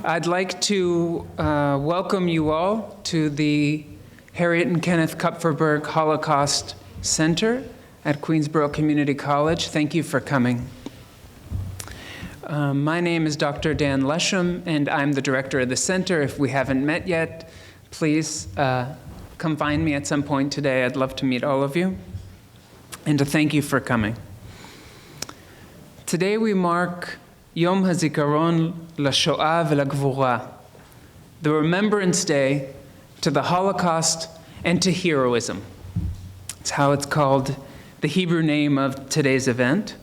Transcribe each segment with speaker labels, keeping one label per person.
Speaker 1: I'd like to welcome you all to the Harriet and Kenneth Kupferberg Holocaust Center at Queensborough Community College. Thank you for coming. My name is Dr. Dan Lesham, and I'm the director of the center. If we haven't met yet, please come find me at some point today. I'd love to meet all of you, and to thank you for coming. Today we mark Yom HaZikaron LaShoah VeLaGvura, the Remembrance Day to the Holocaust and to heroism. It's how it's called, the Hebrew name of today's event.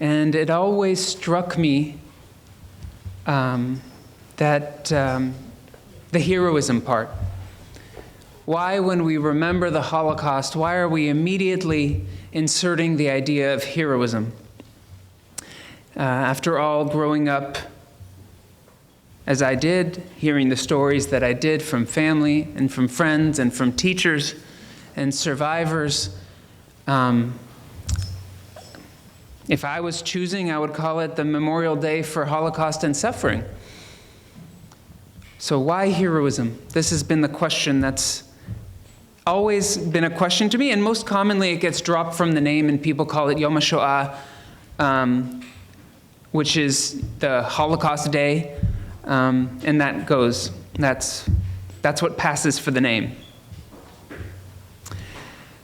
Speaker 1: And it always struck me that the heroism part. Why, when we remember the Holocaust, why are we immediately inserting the idea of heroism? After all, growing up as I did, hearing the stories that I did from family and from friends and from teachers and survivors, if I was choosing, I would call it the Memorial Day for Holocaust and Suffering. So why heroism? This has been the question that's always been a question to me, and most commonly it gets dropped from the name and people call it Yom HaShoah, which is the Holocaust Day, and that goes. That's what passes for the name.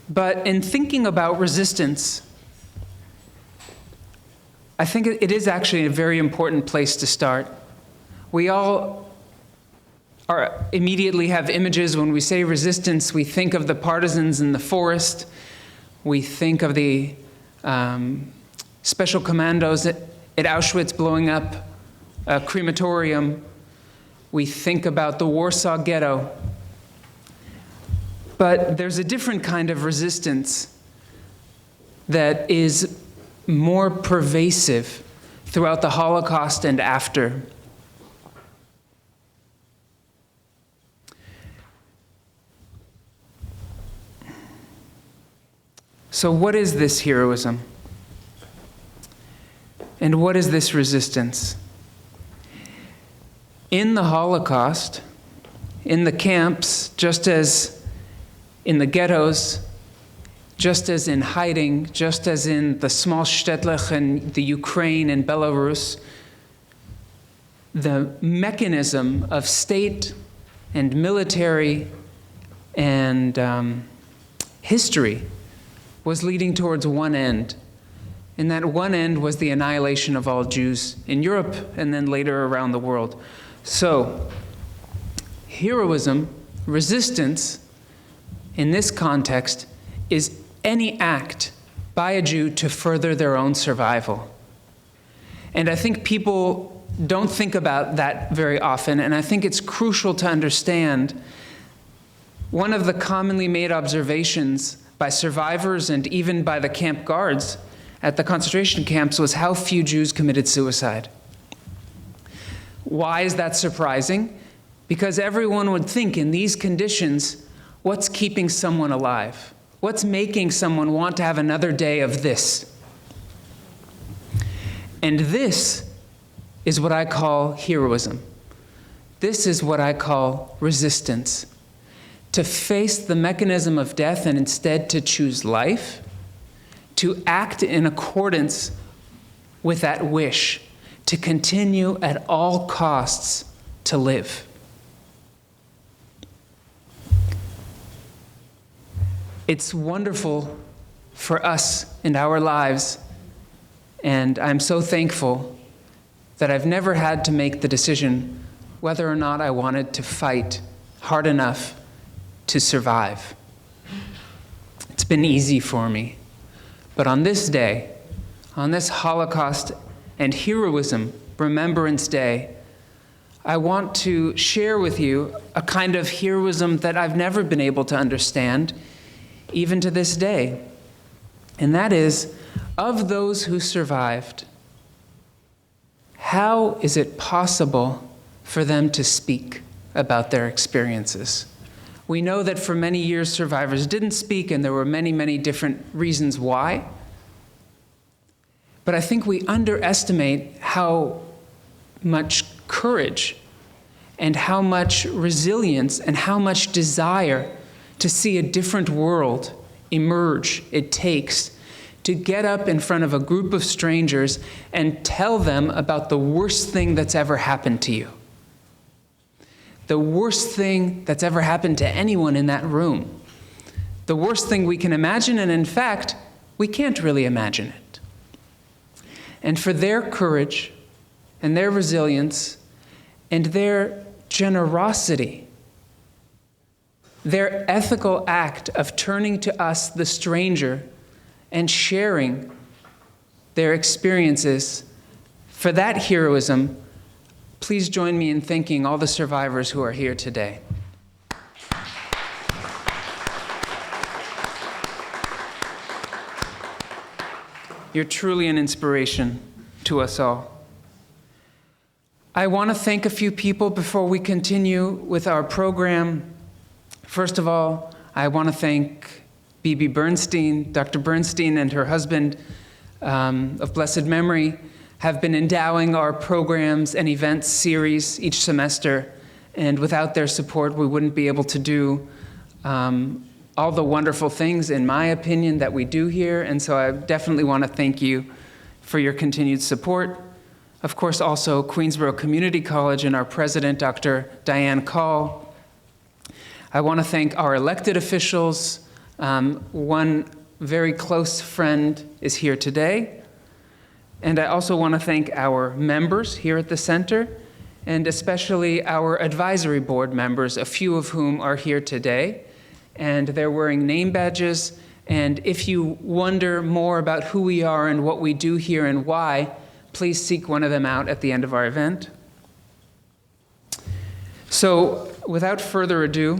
Speaker 1: But in thinking about resistance, I think it is actually a very important place to start. We all immediately have images. When we say resistance, we think of the partisans in the forest. We think of the special commandos at Auschwitz blowing up a crematorium. We think about the Warsaw Ghetto. But there's a different kind of resistance that is more pervasive throughout the Holocaust and after. So what is this heroism? And what is this resistance? In the Holocaust, in the camps, just as in the ghettos, just as in hiding, just as in the small shtetl in the Ukraine and Belarus, the mechanism of state and military and history was leading towards one end. And that one end was the annihilation of all Jews in Europe and then later around the world. So, heroism, resistance, in this context, is any act by a Jew to further their own survival. And I think people don't think about that very often, and I think it's crucial to understand one of the commonly made observations by survivors and even by the camp guards at the concentration camps was how few Jews committed suicide. Why is that surprising? Because everyone would think in these conditions, what's keeping someone alive? What's making someone want to have another day of this? And this is what I call heroism. This is what I call resistance. To face the mechanism of death and instead to choose life, to act in accordance with that wish, to continue at all costs to live. It's wonderful for us in our lives, and I'm so thankful that I've never had to make the decision whether or not I wanted to fight hard enough to survive. It's been easy for me. But on this day, on this Holocaust and Heroism Remembrance Day, I want to share with you a kind of heroism that I've never been able to understand, even to this day. And that is, of those who survived, how is it possible for them to speak about their experiences? We know that for many years survivors didn't speak, and there were many, many different reasons why. But I think we underestimate how much courage and how much resilience and how much desire to see a different world emerge it takes to get up in front of a group of strangers and tell them about the worst thing that's ever happened to you. The worst thing that's ever happened to anyone in that room. The worst thing we can imagine, and in fact, we can't really imagine it. And for their courage and their resilience and their generosity, their ethical act of turning to us, the stranger, and sharing their experiences, for that heroism, please join me in thanking all the survivors who are here today. You're truly an inspiration to us all. I want to thank a few people before we continue with our program. First of all, I want to thank Bebe Bernstein. Dr. Bernstein and her husband of blessed memory have been endowing our programs and events series each semester, and without their support, we wouldn't be able to do all the wonderful things, in my opinion, that we do here, and so I definitely want to thank you for your continued support. Of course, also Queensborough Community College and our president, Dr. Diane Call. I want to thank our elected officials. One very close friend is here today. And I also want to thank our members here at the center, and especially our advisory board members, a few of whom are here today. And they're wearing name badges. And if you wonder more about who we are and what we do here and why, please seek one of them out at the end of our event. So without further ado,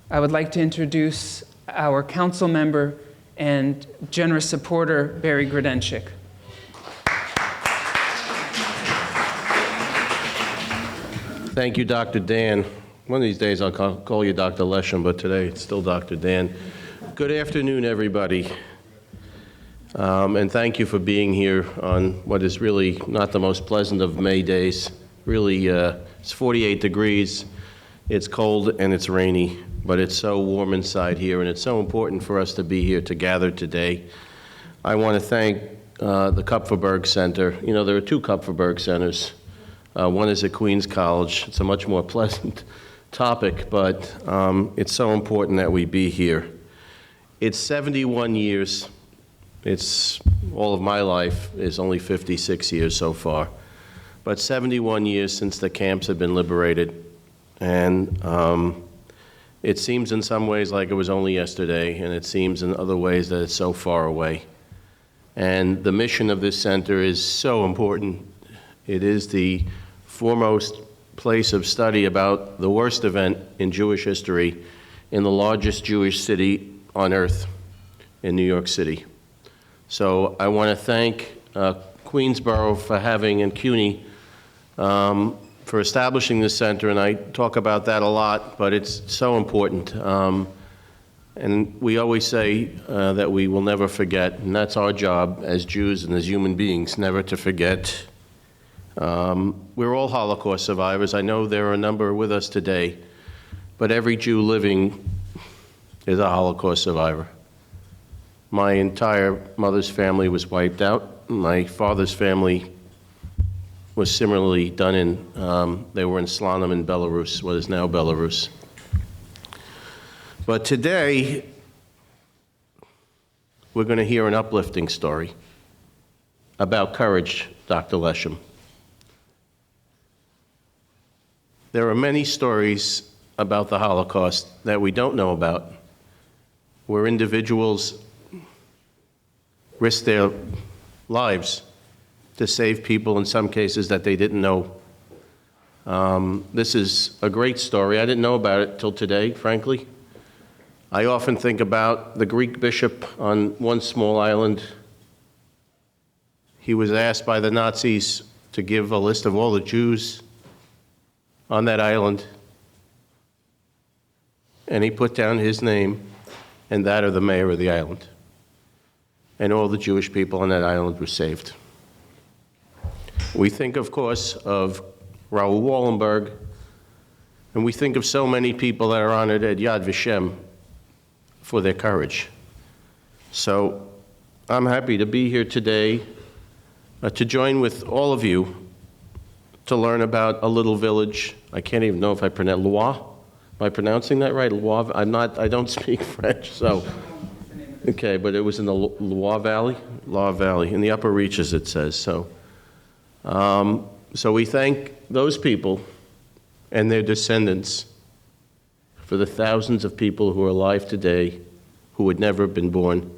Speaker 1: I would like to introduce our council member and generous supporter, Barry Grodenchik.
Speaker 2: Thank you, Dr. Dan. One of these days I'll call you Dr. Lesham, but today it's still Dr. Dan. Good afternoon, everybody. And thank you for being here on what is really not the most pleasant of May days. Really, it's 48 degrees, it's cold and it's rainy, but it's so warm inside here, and it's so important for us to be here to gather today. I want to thank the Kupferberg Center. You know, there are two Kupferberg Centers. One is at Queens College. It's a much more pleasant topic, but it's so important that we be here. It's 71 years. It's all of my life is only 56 years so far, but 71 years since the camps have been liberated. And it seems in some ways like it was only yesterday, and it seems in other ways that it's so far away. And the mission of this center is so important. It is the foremost place of study about the worst event in Jewish history in the largest Jewish city on earth, in New York City. So I want to thank Queensborough for having, and CUNY, for establishing this center, and I talk about that a lot, but it's so important. And we always say that we will never forget, and that's our job as Jews and as human beings, never to forget. We're all Holocaust survivors. I know there are a number with us today, but every Jew living is a Holocaust survivor. My entire mother's family was wiped out. My father's family was similarly done in, they were in Slanim in Belarus, what is now Belarus. But today, we're going to hear an uplifting story about courage, Dr. Lesham. There are many stories about the Holocaust that we don't know about, where individuals risked their lives to save people, in some cases, that they didn't know. This is a great story. I didn't know about it till today, frankly. I often think about the Greek bishop on one small island. He was asked by the Nazis to give a list of all the Jews on that island, and he put down his name and that of the mayor of the island. And all the Jewish people on that island were saved. We think, of course, of Raoul Wallenberg, and we think of so many people that are honored at Yad Vashem for their courage. So I'm happy to be here today to join with all of you to learn about a little village. I can't even know if I pronounce Loire. Am I pronouncing that right? Loire? I don't speak French, so. Okay, but it was in the Loire Valley? Loire Valley, in the upper reaches, it says. So we thank those people and their descendants for the thousands of people who are alive today who would never have been born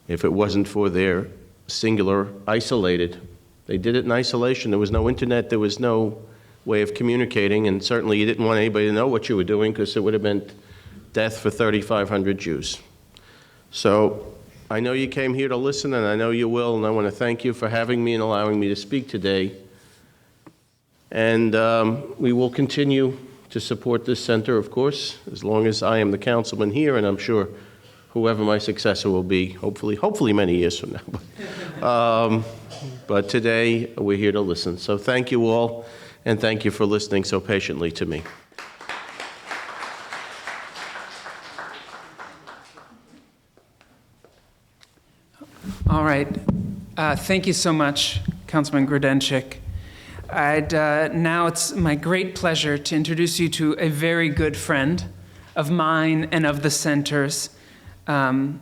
Speaker 2: if it wasn't for their singular, isolated. They did it in isolation. There was no internet. There was no way of communicating, and certainly you didn't want anybody to know what you were doing because it would have meant death for 3,500 Jews. So I know you came here to listen, and I know you will, and I want to thank you for having me and allowing me to speak today. And we will continue to support this center, of course, as long as I am the councilman here, and I'm sure whoever my successor will be, hopefully many years from now. But today, we're here to listen. So thank you all, and thank you for listening so patiently to me.
Speaker 1: All right. Thank you so much, Councilman Grodenchik. Now it's my great pleasure to introduce you to a very good friend of mine and of the center's, a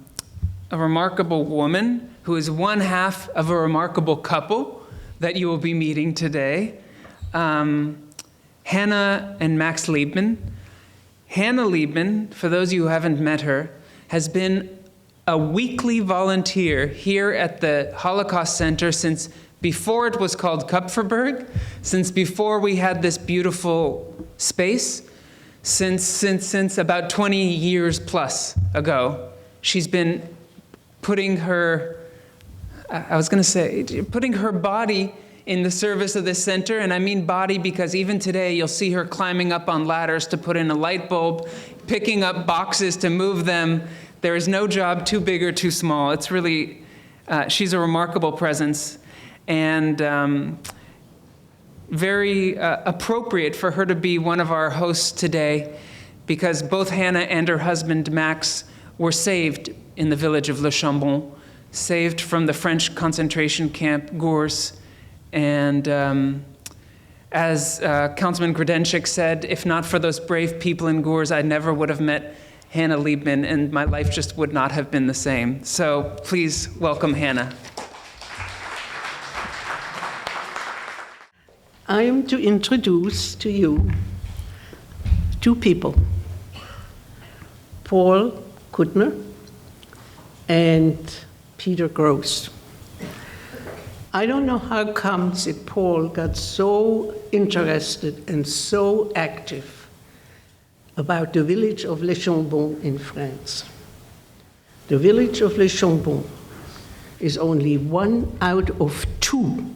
Speaker 1: remarkable woman who is one half of a remarkable couple that you will be meeting today, Hanne and Max Liebman. Hanne Liebman, for those of you who haven't met her, has been a weekly volunteer here at the Holocaust Center since before it was called Kupferberg, since before we had this beautiful space, since about 20 years plus ago. She's been putting her, putting her body in the service of this center, and I mean body because even today you'll see her climbing up on ladders to put in a light bulb, picking up boxes to move them. There is no job too big or too small. It's really, she's a remarkable presence, and very appropriate for her to be one of our hosts today, because both Hanne and her husband Max were saved in the village of Le Chambon, saved from the French concentration camp Gurs. And as Councilman Grodenchik said, if not for those brave people in Gurs, I never would have met Hanne Liebman, and my life just would not have been the same. So please welcome Hanne.
Speaker 3: I am to introduce to you two people, Paul Kutner and Peter Grose. I don't know how it comes that Paul got so interested and so active about the village of Le Chambon in France. The village of Le Chambon is only 1 out of 2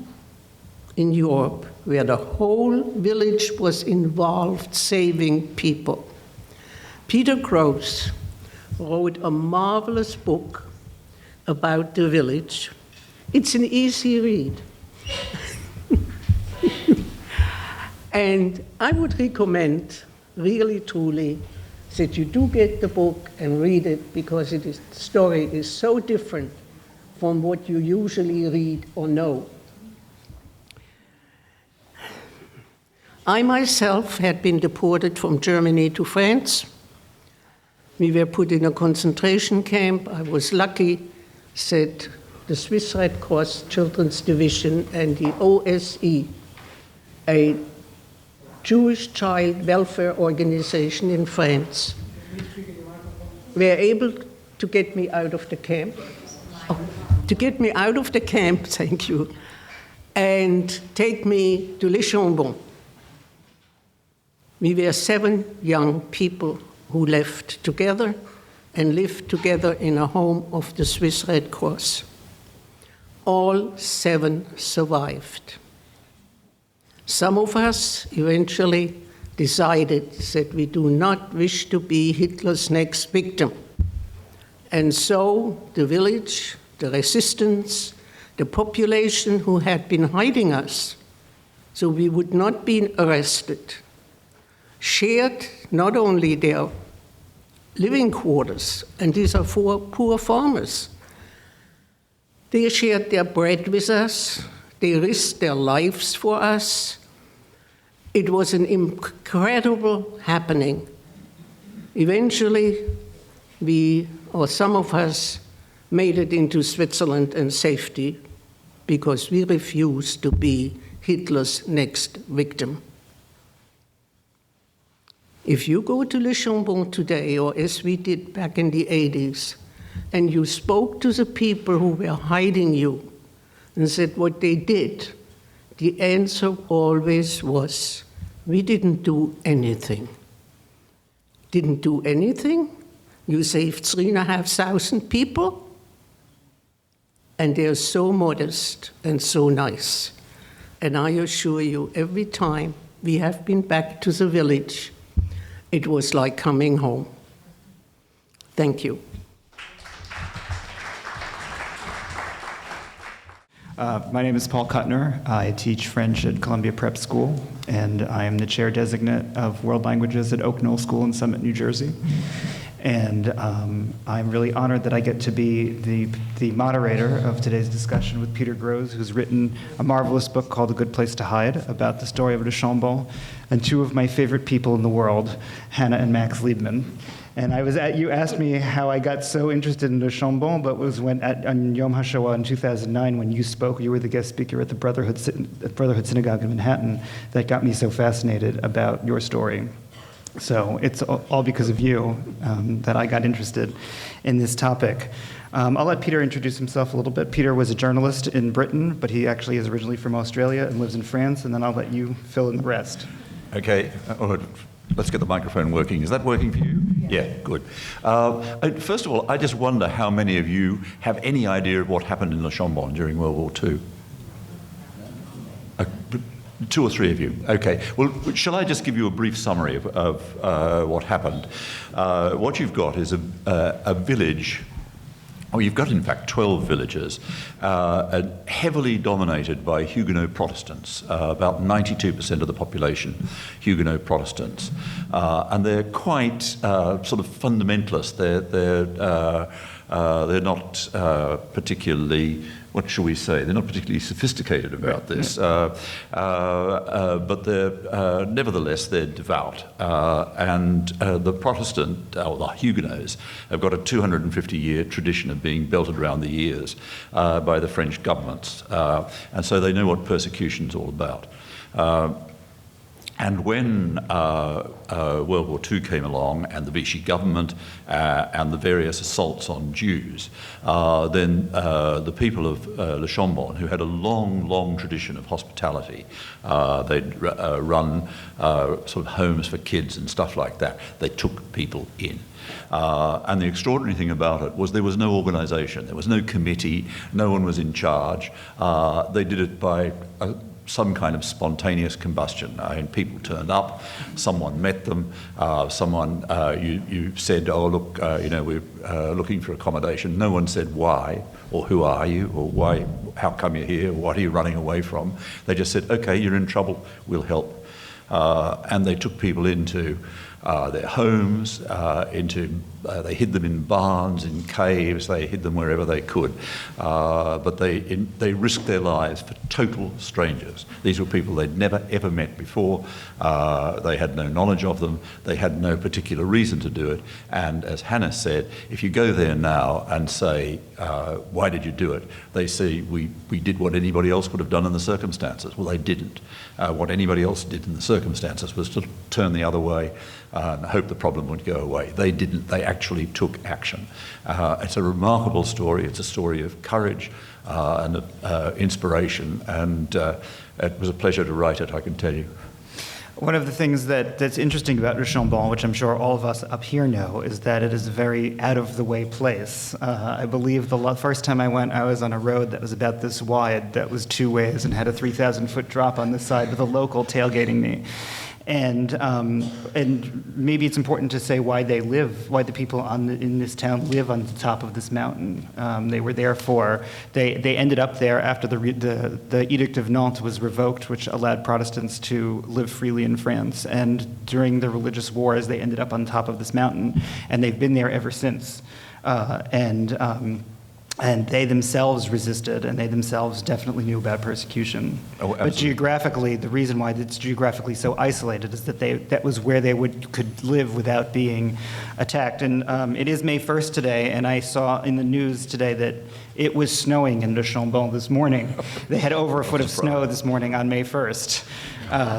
Speaker 3: in Europe where the whole village was involved saving people. Peter Grose wrote a marvelous book about the village. It's an easy read. And I would recommend, really, truly, that you do get the book and read it, because the story is so different from what you usually read or know. I myself had been deported from Germany to France. We were put in a concentration camp. I was lucky that the Swiss Red Cross Children's Division and the OSE, a Jewish child welfare organization in France, were able to get me out of the camp. Thank you, and take me to Le Chambon. We were 7 young people who left together and lived together in a home of the Swiss Red Cross. All 7 survived. Some of us eventually decided that we do not wish to be Hitler's next victim. And so the village, the resistance, the population who had been hiding us so we would not be arrested, shared not only their living quarters, and these are for poor farmers. They shared their bread with us. They risked their lives for us. It was an incredible happening. Eventually, some of us made it into Switzerland and safety because we refused to be Hitler's next victim. If you go to Le Chambon today, or as we did back in the 80s, and you spoke to the people who were hiding you and said what they did, the answer always was, we didn't do anything. Didn't do anything? You saved 3,500 people? And they're so modest and so nice. And I assure you, every time we have been back to the village, it was like coming home. Thank you.
Speaker 4: My name is Paul Kutner. I teach French at Columbia Prep School, and I am the chair designate of World Languages at Oak Knoll School in Summit, New Jersey. And I'm really honored that I get to be the moderator of today's discussion with Peter Grose, who's written a marvelous book called A Good Place to Hide, about the story of Le Chambon, and two of my favorite people in the world, Hanne and Max Liebman. And you asked me how I got so interested in Le Chambon, but it was on Yom HaShoah in 2009 when you spoke. You were the guest speaker at the Brotherhood Synagogue in Manhattan that got me so fascinated about your story. So it's all because of you that I got interested in this topic. I'll let Peter introduce himself a little bit. Peter was a journalist in Britain, but he actually is originally from Australia and lives in France, and then I'll let you fill in the rest.
Speaker 5: Okay. Let's get the microphone working. Is that working for you? Yeah, good. First of all, I just wonder how many of you have any idea of what happened in Le Chambon during World War II? Two or three of you. Okay. Well, shall I just give you a brief summary of what happened? What you've got is a village. Oh, you've got, in fact, 12 villages, heavily dominated by Huguenot Protestants, about 92% of the population, Huguenot Protestants. And they're quite sort of fundamentalist. They're not particularly, what shall we say, they're not particularly sophisticated about this, but they're, nevertheless, they're devout. And the Protestant, or the Huguenots, have got a 250-year tradition of being belted around the ears by the French governments. And so they know what persecution's all about. And when World War II came along and the Vichy government and the various assaults on Jews, then the people of Le Chambon, who had a long tradition of hospitality, they'd run sort of homes for kids and stuff like that, they took people in. And the extraordinary thing about it was there was no organisation, there was no committee, no one was in charge. They did it by some kind of spontaneous combustion. And people turned up, someone met them, you said, oh look, we're looking for accommodation. No one said why, or who are you, or why, how come you're here, what are you running away from? They just said, okay, you're in trouble, we'll help. And they took people into their homes, they hid them in barns, in caves, they hid them wherever they could. But they risked their lives for total strangers. These were people they'd never ever met before. They had no knowledge of them. They had no particular reason to do it. And as Hanne said, if you go there now and say, why did you do it? They say, we did what anybody else would have done in the circumstances. Well, they didn't. What anybody else did in the circumstances was to turn the other way and hope the problem would go away. They didn't. They actually took action. It's a remarkable story. It's a story of courage and of inspiration, and it was a pleasure to write it, I can tell you.
Speaker 4: One of the things that's interesting about Le Chambon, which I'm sure all of us up here know, is that it is a very out-of-the-way place. I believe the first time I went, I was on a road that was about this wide, that was two ways, and had a 3,000-foot drop on the side with a local tailgating me. And maybe it's important to say why the people in this town live on the top of this mountain. They were there they ended up there after the Edict of Nantes was revoked, which allowed Protestants to live freely in France. And during the religious wars, they ended up on top of this mountain, and they've been there ever since. And they themselves resisted, and they themselves definitely knew about persecution.
Speaker 5: Oh,
Speaker 4: but geographically, the reason why it's geographically so isolated is that that was where they could live without being attacked. And it is May 1st today, and I saw in the news today that it was snowing in Le Chambon this morning. They had over a foot of snow this morning on May 1st.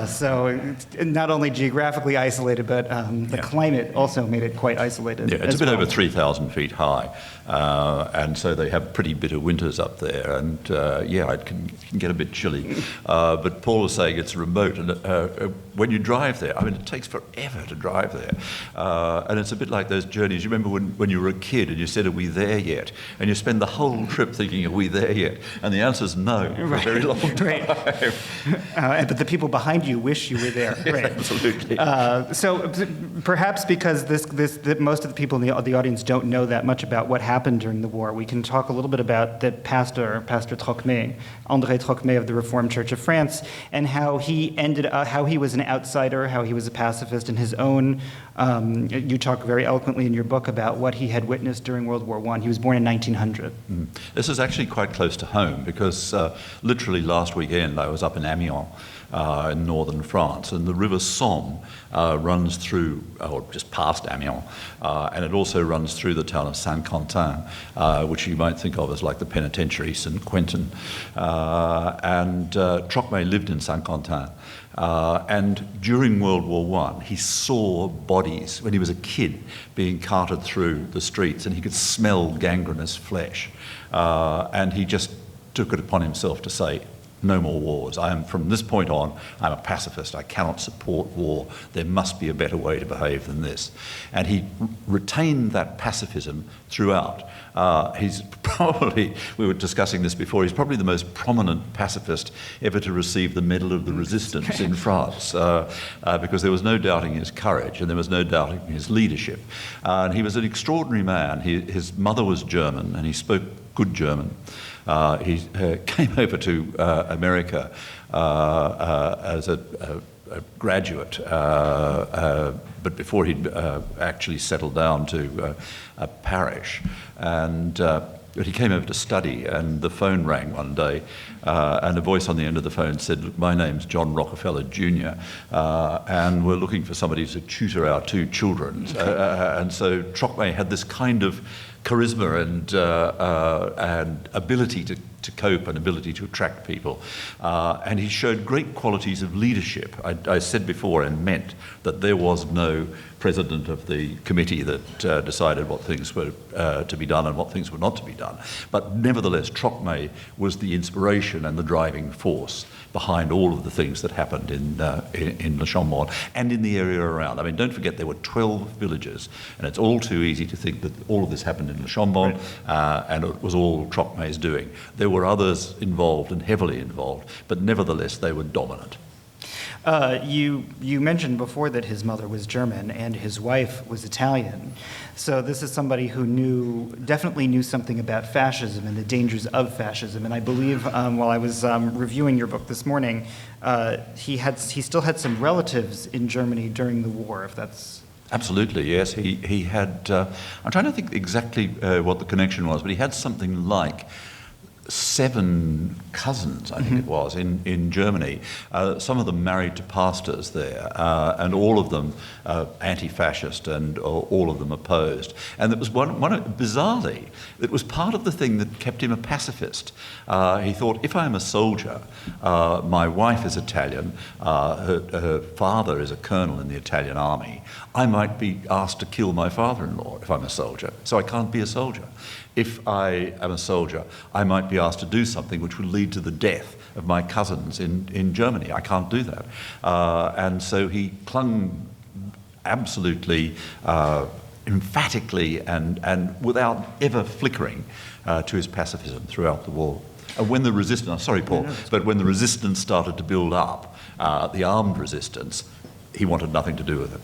Speaker 4: So it's not only geographically isolated, but the climate also made it quite isolated.
Speaker 5: Yeah, it's a bit over 3,000 feet high, and so they have pretty bitter winters up there, and it can get a bit chilly. But Paul was saying it's remote, and when you drive there, I mean, it takes forever to drive there, and it's a bit like those journeys. You remember when you were a kid and you said, "Are we there yet?" And you spend the whole trip thinking, "Are we there yet?" And the answer is no for a very long time.
Speaker 4: Right. But the people behind you wish you were there. Right.
Speaker 5: Absolutely.
Speaker 4: So perhaps because most of the people in the audience don't know that much about what happened during the war, we can talk a little bit about the Pastor Trocmé, André Trocmé of the Reformed Church of France, and how he was an outsider, how he was a pacifist in his own. You talk very eloquently in your book about what he had witnessed during World War I. He was born in 1900.
Speaker 5: This is actually quite close to home because literally last weekend I was up in Amiens in northern France, and the river Somme runs through, or just past Amiens, and it also runs through the town of Saint-Quentin, which you might think of as like the penitentiary St. Quentin. And Trocmé lived in Saint-Quentin. And during World War I, he saw bodies, when he was a kid, being carted through the streets, and he could smell gangrenous flesh. And he just took it upon himself to say, "No more wars. From this point on, I'm a pacifist. I cannot support war. There must be a better way to behave than this." And he retained that pacifism throughout. He's probably, we were discussing this before, he's probably the most prominent pacifist ever to receive the Medal of the Resistance in France, because there was no doubting his courage and there was no doubting his leadership. And he was an extraordinary man. His mother was German and he spoke good German. He came over to America as a graduate, but before he'd actually settled down to a parish. But he came over to study, and the phone rang one day, and a voice on the end of the phone said, "My name's John Rockefeller Jr., and we're looking for somebody to tutor our two children." And so Trocmé had this kind of charisma and ability to cope and ability to attract people. And he showed great qualities of leadership. I said before and meant that there was no president of the committee that decided what things were to be done and what things were not to be done. But nevertheless, Trocmé was the inspiration and the driving force behind all of the things that happened in Le Chambon and in the area around. I mean, don't forget there were 12 villages, and it's all too easy to think that all of this happened in Le Chambon, right. And it was all Trocmé's doing. There were others involved and heavily involved, but nevertheless they were dominant.
Speaker 4: You mentioned before that his mother was German and his wife was Italian. So this is somebody who definitely knew something about fascism and the dangers of fascism. And I believe while I was reviewing your book this morning, he still had some relatives in Germany during the war, if that's...
Speaker 5: Absolutely, yes. He had, I'm trying to think exactly what the connection was, but he had something like 7 cousins, I think it was, in Germany. Some of them married to pastors there, and all of them anti-fascist, and all of them opposed. And it was bizarrely, it was part of the thing that kept him a pacifist. He thought, if I'm a soldier, my wife is Italian, her father is a colonel in the Italian army, I might be asked to kill my father-in-law if I'm a soldier, so I can't be a soldier. If I am a soldier, I might be asked to do something which would lead to the death of my cousins in Germany. I can't do that. And so he clung absolutely, emphatically, and without ever flickering to his pacifism throughout the war. When the resistance, sorry Paul, but when the resistance started to build up, the armed resistance, he wanted nothing to do with it.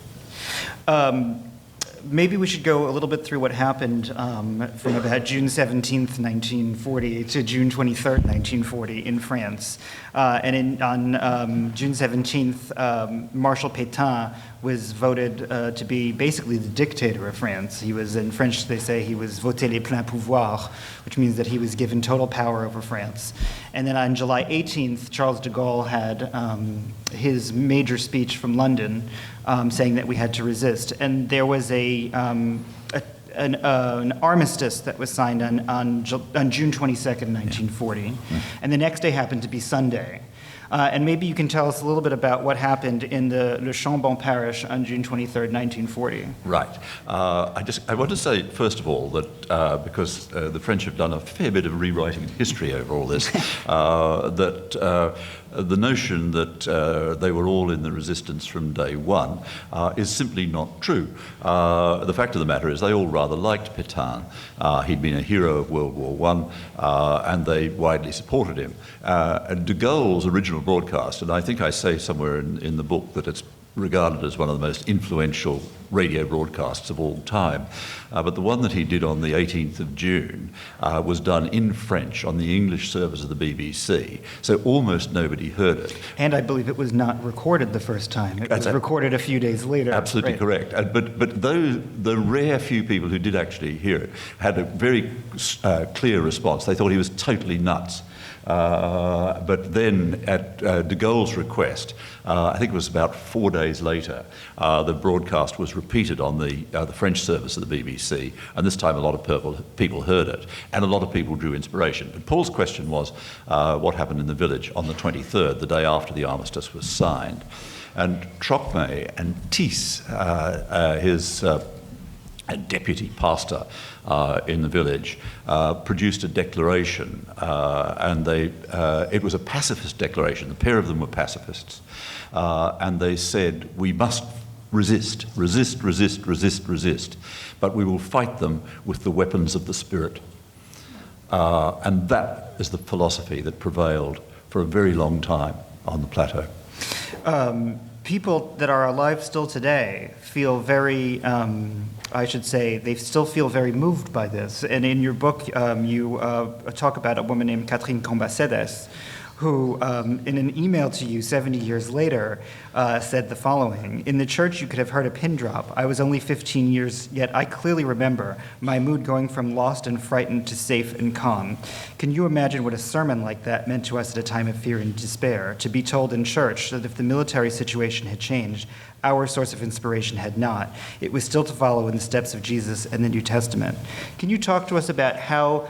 Speaker 4: Maybe we should go a little bit through what happened from about June 17th, 1940 to June 23rd, 1940 in France. On June 17th, Marshal Pétain was voted to be basically the dictator of France. He was, in French they say, he was voté les pleins pouvoirs, which means that he was given total power over France. And then on July 18th, Charles de Gaulle had his major speech from London saying that we had to resist. And there was an armistice that was signed on June 22nd, 1940. And the next day happened to be Sunday. And maybe you can tell us a little bit about what happened in the Chambon parish on June 23rd, 1940.
Speaker 5: Right. I want to say, first of all, that because the French have done a fair bit of rewriting of history over all this, that the notion that they were all in the resistance from day one is simply not true. The fact of the matter is they all rather liked Pétain. He'd been a hero of World War I, and they widely supported him. De Gaulle's original broadcast, and I think I say somewhere in the book that it's regarded as one of the most influential radio broadcasts of all time. But the one that he did on the 18th of June was done in French on the English service of the BBC, so almost nobody heard it.
Speaker 4: And I believe it was not recorded the first time. It was recorded a few days later.
Speaker 5: Absolutely
Speaker 4: right.
Speaker 5: correct. But the rare few people who did actually hear it had a very clear response. They thought he was totally nuts. But then, at de Gaulle's request, I think it was about 4 days later, the broadcast was repeated on the French service of the BBC, and this time a lot of people heard it, and a lot of people drew inspiration. But Paul's question was what happened in the village on the 23rd, the day after the armistice was signed. And Trocmé and Tis, his deputy pastor in the village, produced a declaration, and it was a pacifist declaration. The pair of them were pacifists, and they said, we must resist, but we will fight them with the weapons of the Spirit. And that is the philosophy that prevailed for a very long time on the plateau.
Speaker 4: People that are alive still today feel very, I should say, they still feel very moved by this. And in your book, you talk about a woman named Catherine Cambaceres, who, in an email to you 70 years later, said the following: in the church you could have heard a pin drop. I was only 15 years, yet I clearly remember my mood going from lost and frightened to safe and calm. Can you imagine what a sermon like that meant to us at a time of fear and despair? To be told in church that if the military situation had changed, our source of inspiration had not. It was still to follow in the steps of Jesus and the New Testament. Can you talk to us about how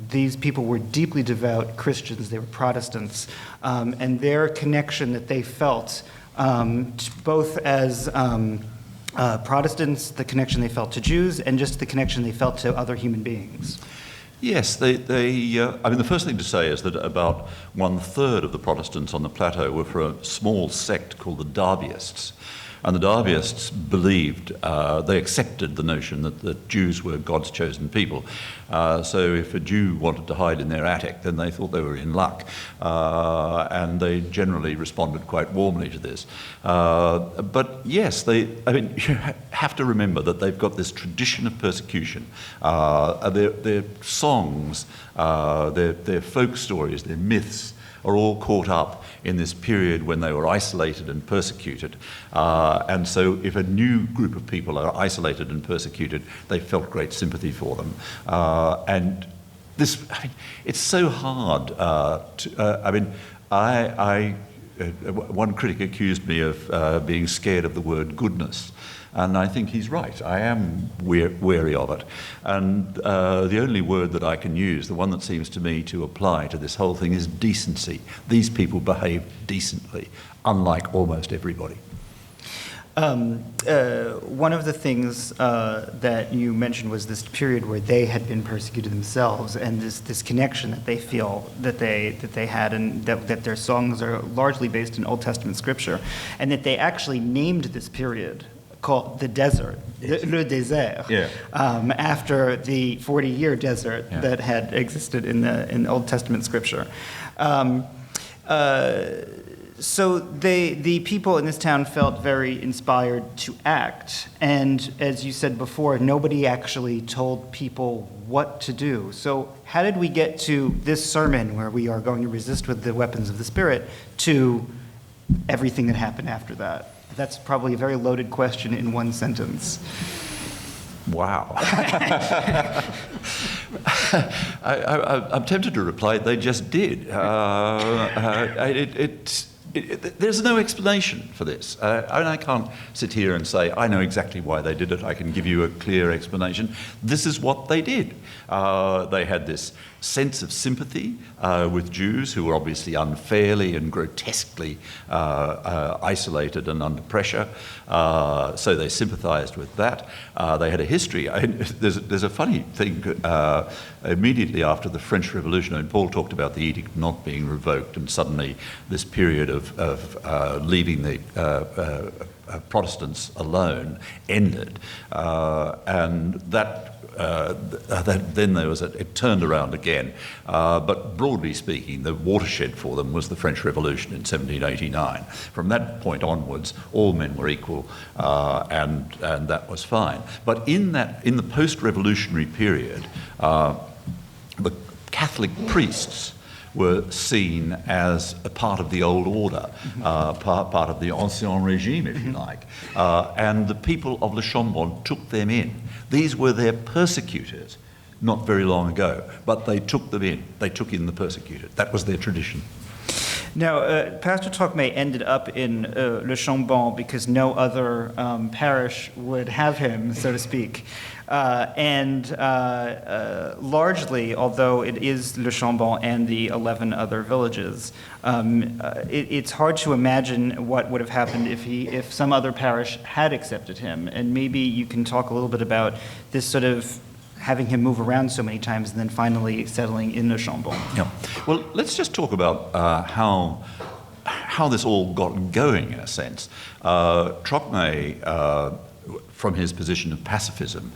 Speaker 4: these people were deeply devout Christians, they were Protestants, and their connection that they felt, both as Protestants, the connection they felt to Jews, and just the connection they felt to other human beings?
Speaker 5: Yes, I mean, the first thing to say is that about 1/3 of the Protestants on the plateau were from a small sect called the Darbyists. And the Darbyists believed, they accepted the notion that Jews were God's chosen people. So if a Jew wanted to hide in their attic, then they thought they were in luck. And they generally responded quite warmly to this. But yes, you have to remember that they've got this tradition of persecution. Their songs, their folk stories, their myths are all caught up in this period when they were isolated and persecuted. And so if a new group of people are isolated and persecuted, they felt great sympathy for them. And this, it's so hard one critic accused me of being scared of the word goodness. And I think he's right. I am wary of it. And the only word that I can use, the one that seems to me to apply to this whole thing, is decency. These people behaved decently, unlike almost everybody.
Speaker 4: One of the things that you mentioned was this period where they had been persecuted themselves, and this connection that they feel that they had, and that their songs are largely based in Old Testament scripture, and that they actually named this period called the desert, le désert,
Speaker 5: yeah.
Speaker 4: After the 40-year desert that had existed in Old Testament scripture. So the people in this town felt very inspired to act. And as you said before, nobody actually told people what to do. So how did we get to this sermon where we are going to resist with the weapons of the Spirit to everything that happened after that? That's probably a very loaded question in one sentence.
Speaker 5: Wow. I'm tempted to reply, they just did. There's no explanation for this. I can't sit here and say, I know exactly why they did it. I can give you a clear explanation. This is what they did. They had this sense of sympathy with Jews who were obviously unfairly and grotesquely isolated and under pressure. So they sympathized with that. They had a history. There's a funny thing. Immediately after the French Revolution, and Paul talked about the edict not being revoked, and suddenly this period of leaving the Protestants alone ended, and that. Then there was it turned around again, but broadly speaking, the watershed for them was the French Revolution in 1789. From that point onwards, all men were equal, and that was fine. But in the post-revolutionary period, the Catholic priests were seen as a part of the old order, part of the Ancien Régime, if you like. And the people of Le Chambon took them in. These were their persecutors not very long ago, but they took them in. They took in the persecuted. That was their tradition.
Speaker 4: Now, Pastor Trocmé ended up in Le Chambon because no other parish would have him, so to speak. Largely, although it is Le Chambon and the 11 other villages, it's hard to imagine what would have happened if some other parish had accepted him. And maybe you can talk a little bit about this sort of having him move around so many times and then finally settling in Le Chambon.
Speaker 5: Yeah. Well, let's just talk about how this all got going, in a sense. Trocmé, from his position of pacifism,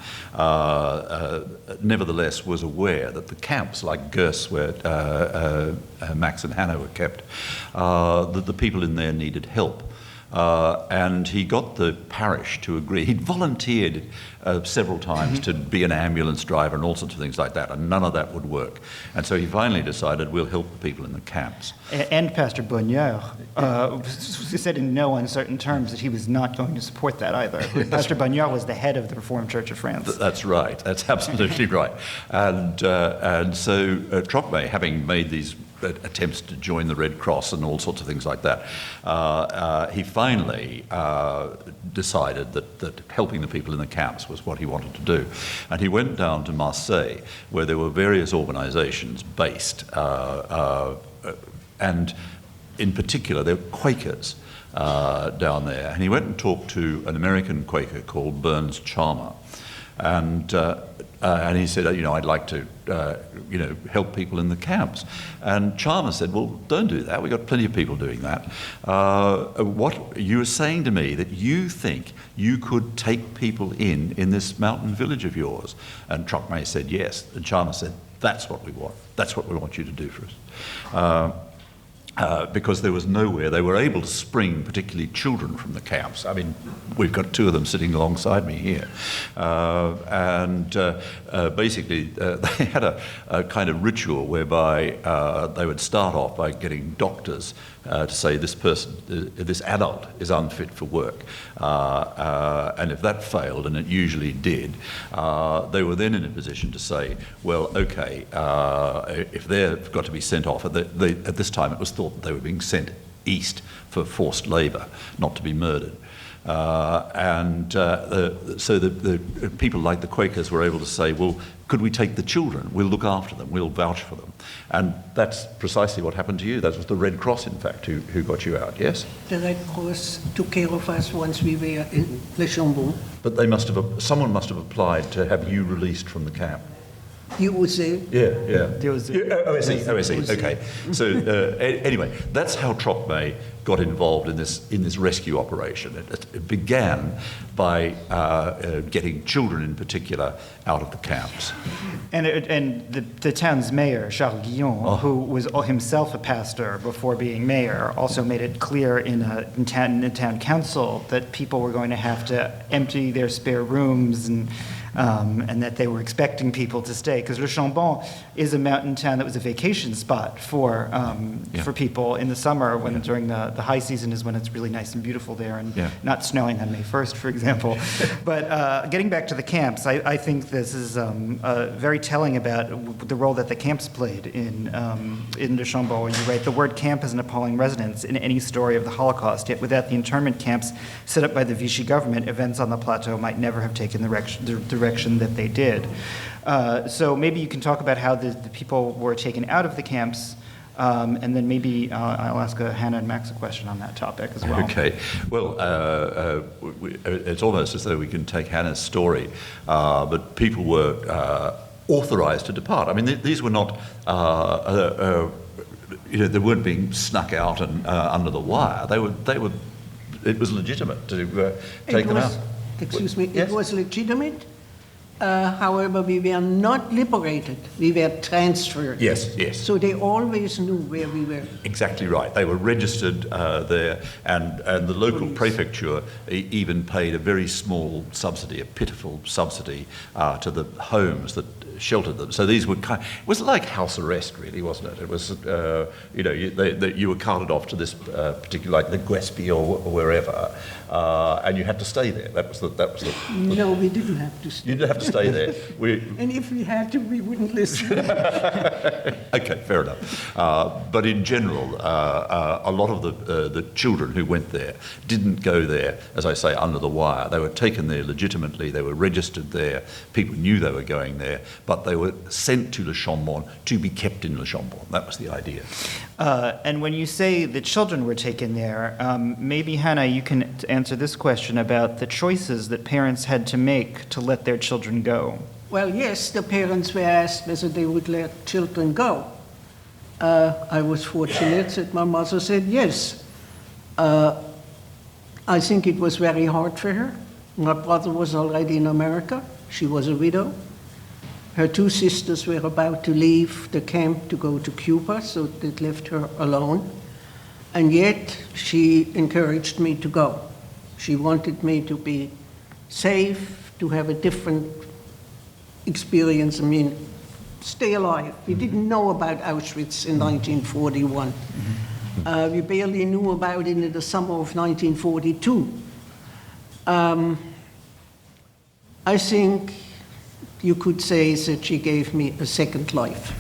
Speaker 5: nevertheless was aware that the camps like Gers, where Max and Hanne were kept, that the people in there needed help. And he got the parish to agree. He'd volunteered several times to be an ambulance driver and all sorts of things like that, and none of that would work. And so he finally decided, we'll help the people in the camps.
Speaker 4: And Pastor Bonheur said in no uncertain terms that he was not going to support that either. Pastor Bonheur was the head of the Reformed Church of France.
Speaker 5: That's right. That's absolutely right. And so Trocmé, having made these attempts to join the Red Cross and all sorts of things like that, he finally decided that helping the people in the camps was what he wanted to do. And he went down to Marseille, where there were various organizations based, and in particular, there were Quakers down there. And he went and talked to an American Quaker called Burns Charmer. And he said, I'd like to, help people in the camps. And Charmer said, well, don't do that. We've got plenty of people doing that. What you were saying to me that you think you could take people in this mountain village of yours? And Trocmé said, yes. And Charmer said, that's what we want. That's what we want you to do for us. Because there was nowhere. They were able to spring particularly children from the camps. I mean, we've got two of them sitting alongside me here. Basically, they had a kind of ritual whereby they would start off by getting doctors to say this adult is unfit for work. And if that failed, and it usually did, they were then in a position to say, well, okay, if they've got to be sent off, at this time it was thought that they were being sent east for forced labour, not to be murdered. So the people like the Quakers were able to say, well, could we take the children? We'll look after them. We'll vouch for them. And that's precisely what happened to you. That was the Red Cross, in fact, who got you out, yes?
Speaker 3: The Red Cross took care of us once we were in Le Chambon.
Speaker 5: But someone must have applied to have you released from the camp.
Speaker 3: You would say,
Speaker 5: OSE, okay. So anyway, that's how Trockmay got involved in this rescue operation. It began by getting children in particular out of the camps.
Speaker 4: And the town's mayor, Charles Guillon, who was himself a pastor before being mayor, also made it clear in town council that people were going to have to empty their spare rooms and that they were expecting people to stay, because Le Chambon is a mountain town that was a vacation spot for people in the summer, when during the high season is when it's really nice and beautiful there, and not snowing on May 1st, for example. But getting back to the camps, I think this is very telling about the role that the camps played in Le Chambon. You write, the word camp has an appalling resonance in any story of the Holocaust, yet without the internment camps set up by the Vichy government, events on the plateau might never have taken the direction that they did. So maybe you can talk about how the people were taken out of the camps, and then maybe I'll ask Hanne and Max a question on that topic as well.
Speaker 5: Okay. Well, it's almost as though we can take Hanne's story, but people were authorised to depart. I mean, these were not, they weren't being snuck out and under the wire. They were. It was legitimate to take them out.
Speaker 3: Excuse me.
Speaker 5: Yes?
Speaker 3: It was legitimate. However, we were not liberated. We were transferred.
Speaker 5: Yes, yes.
Speaker 3: So they always knew where we were.
Speaker 5: Exactly right. They were registered there, and the local prefecture even paid a very small subsidy, a pitiful subsidy, to the homes that sheltered them. So these were it was like house arrest, really, wasn't it? It was, you were carted off to this particular, like the Guespy or wherever, and you had to stay there. That was the.
Speaker 3: No, we didn't have to stay.
Speaker 5: You didn't have to stay there.
Speaker 3: And if we had to, we wouldn't listen.
Speaker 5: Okay, fair enough. But in general, a lot of the children who went there didn't go there, as I say, under the wire. They were taken there legitimately. They were registered there. People knew they were going there, but they were sent to Le Chambon to be kept in Le Chambon. That was the idea.
Speaker 4: And when you say the children were taken there, maybe, Hanne, you can answer this question about the choices that parents had to make to let their children go.
Speaker 3: Well, yes, the parents were asked whether they would let children go. I was fortunate that my mother said yes. I think it was very hard for her. My brother was already in America. She was a widow. Her two sisters were about to leave the camp to go to Cuba, so it left her alone. And yet, she encouraged me to go. She wanted me to be safe, to have a different experience. I mean, stay alive. We didn't know about Auschwitz in 1941. We barely knew about it in the summer of 1942. I think you could say that she gave me a second life.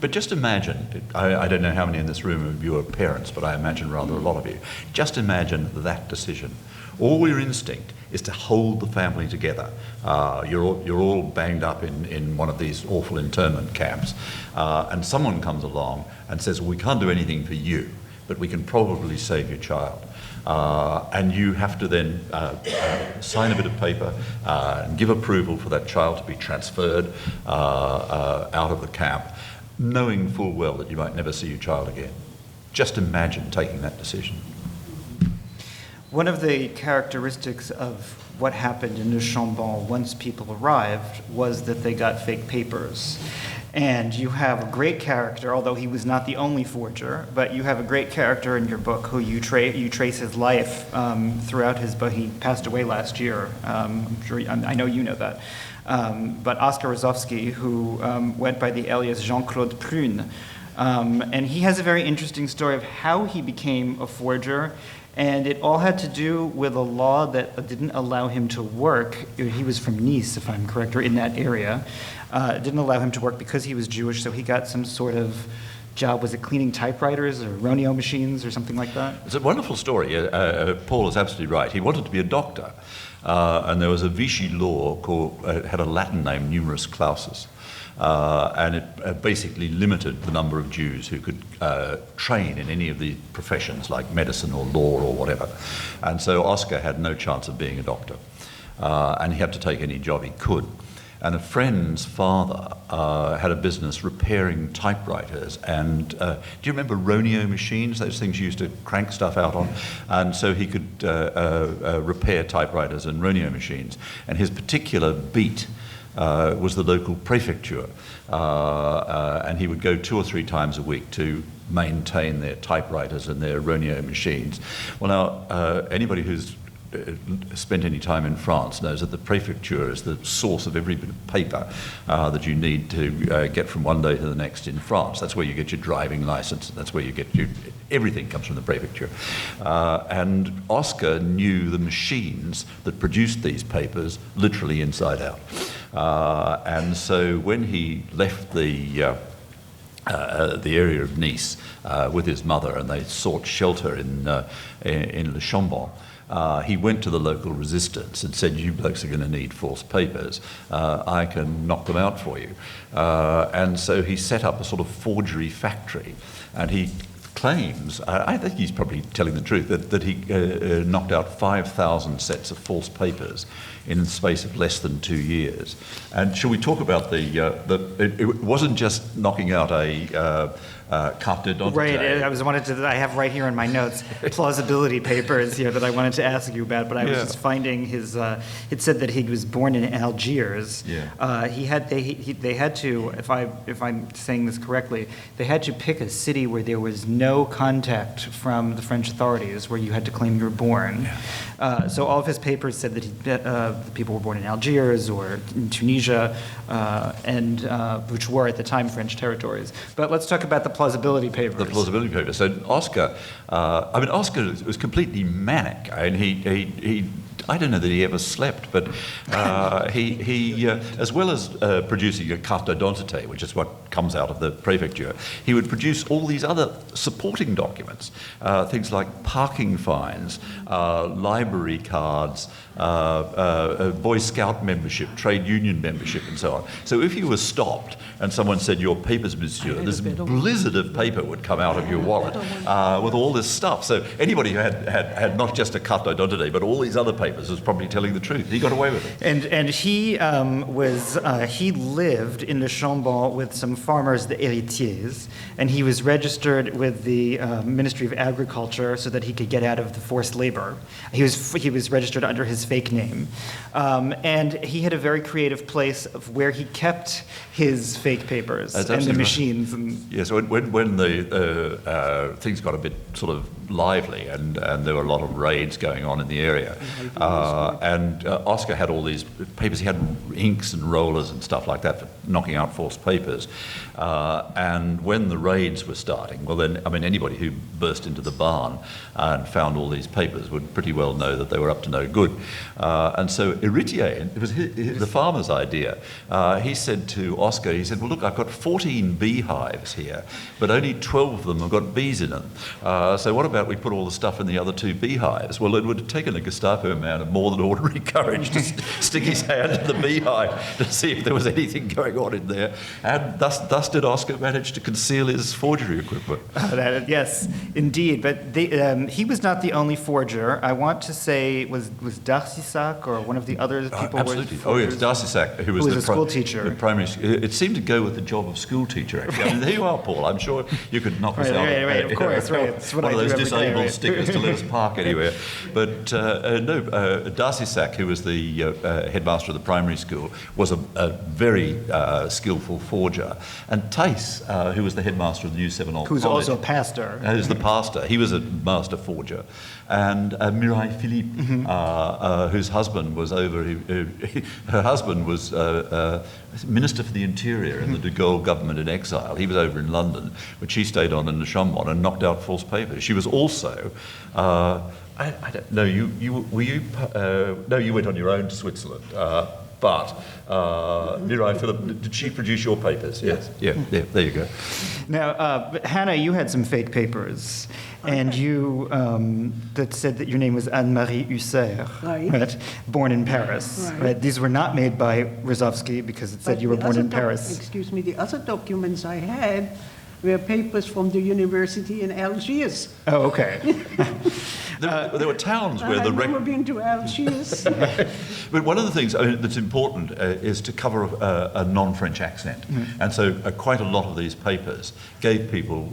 Speaker 5: But just imagine, I don't know how many in this room of you are parents, but I imagine rather a lot of you. Just imagine that decision. All your instinct is to hold the family together. You're all banged up in one of these awful internment camps, and someone comes along and says, well, we can't do anything for you, but we can probably save your child. And you have to then sign a bit of paper and give approval for that child to be transferred out of the camp, knowing full well that you might never see your child again. Just imagine taking that decision.
Speaker 4: One of the characteristics of what happened in Le Chambon once people arrived was that they got fake papers. And you have a great character, although he was not the only forger, but you have a great character in your book who you trace his life throughout his book. He passed away last year. I know you know that. But Oscar Rozovsky, who went by the alias Jean-Claude Prune. And he has a very interesting story of how he became a forger. And it all had to do with a law that didn't allow him to work. He was from Nice, if I'm correct, or in that area. It didn't allow him to work because he was Jewish, so he got some sort of job. Was it cleaning typewriters or Roneo machines or something like that?
Speaker 5: It's a wonderful story. Paul is absolutely right. He wanted to be a doctor. And there was a Vichy law called, it had a Latin name, numerus clausus. And it basically limited the number of Jews who could train in any of the professions like medicine or law or whatever. And so Oscar had no chance of being a doctor. And he had to take any job he could. and a friend's father had a business repairing typewriters. And do you remember Roneo machines? Those things you used to crank stuff out on. And so he could repair typewriters and Roneo machines. And his particular beat was the local prefecture. And he would go 2 or 3 times a week to maintain their typewriters and their Roneo machines. Well, now, anybody who's spent any time in France knows that the prefecture is the source of every bit of paper that you need to get from one day to the next in France. That's where you get your driving license. That's where you get everything comes from the prefecture. And Oscar knew the machines that produced these papers literally inside out. And so when he left the area of Nice with his mother, and they sought shelter in Le Chambon, he went to the local resistance and said, "You blokes are going to need false papers. I can knock them out for you." And so he set up a sort of forgery factory, and he claims, I think he's probably telling the truth, that he knocked out 5,000 sets of false papers in the space of less than 2 years. And shall we talk about it wasn't just knocking out a carte d'identité.
Speaker 4: Right, I have right here in my notes plausibility papers here that I wanted to ask you about, but I was just finding his. It said that he was born in Algiers.
Speaker 5: Yeah.
Speaker 4: They had to, if I'm saying this correctly, they had to pick a city where there was no contact from the French authorities, where you had to claim you were born. Yeah. So all of his papers said that the people were born in Algiers or in Tunisia, and which were at the time French territories. But let's talk about the plausibility papers.
Speaker 5: The plausibility papers. So Oscar, Oscar was completely manic, and he I don't know that he ever slept, but he as well as producing a carte d'identité, which is what comes out of the prefecture, he would produce all these other supporting documents, things like parking fines, library cards, Boy Scout membership, trade union membership, and so on. So if you were stopped and someone said, "Your papers, monsieur," this blizzard of paper would come out of your wallet with all this stuff. So anybody who had not just a carte d'identité, but all these other papers was probably telling the truth. He got away with it.
Speaker 4: And he he lived in the Chambon with some farmers, the héritiers, and he was registered with the Ministry of Agriculture so that he could get out of the forced labor. He was registered under his fake name, and he had a very creative place of where he kept his fake papers and the machines. Right. And
Speaker 5: yes, when the things got a bit sort of lively, and there were a lot of raids going on in the area, and Oscar had all these papers. He had inks and rollers and stuff like that for knocking out false papers. And when the raids were starting, well then, I mean, anybody who burst into the barn and found all these papers would pretty well know that they were up to no good. And so Héritier, it was the farmer's idea. He said to Oscar, he said, "Well, look, I've got 14 beehives here, but only 12 of them have got bees in them. So what about we put all the stuff in the other 2 beehives?" Well, it would have taken a Gestapo man of more than ordinary courage to stick his hand in the beehive to see if there was anything going on in there. And thus did Oscar manage to conceal his forgery equipment.
Speaker 4: Yes, indeed. But he was not the only forger. I want to say, was Darcisac or one of the other people?
Speaker 5: Absolutely. Oh yes, Darcisac, who was
Speaker 4: a school teacher.
Speaker 5: The primary. It seemed to go with the job of school teacher. Actually, I mean, there you are, Paul. I'm sure you could knock us out.
Speaker 4: Right, of course, right. It's what
Speaker 5: one of those disabled
Speaker 4: right?
Speaker 5: stickers to let us park anywhere. But no, Darcisac, who was the headmaster of the primary school, was a very skillful forger. And Thijs, who was the headmaster of the New Sevenol
Speaker 4: Who's
Speaker 5: College,
Speaker 4: also a pastor.
Speaker 5: Who's the pastor. He was a master forger. And Mireille Philippe, whose husband was her husband was Minister for the Interior in the de Gaulle government in exile. He was over in London, but she stayed on in the Chambon and knocked out false papers. She was also, I don't know, no, you went on your own to Switzerland. But Mireille Philippe, did she produce your papers? Yes. Yeah, there you go.
Speaker 4: Now, Hanne, you had some fake papers, and you that said that your name was Anne-Marie Husser, right? Born in Paris. Right. These were not made by Rozovsky because it said you were born in Paris.
Speaker 3: Excuse me, the other documents I had were papers from the university in Algiers.
Speaker 4: Oh, okay.
Speaker 5: There were towns where
Speaker 3: I've never been to Algiers.
Speaker 5: But one of the things that's important is to cover a non-French accent. And so quite a lot of these papers gave people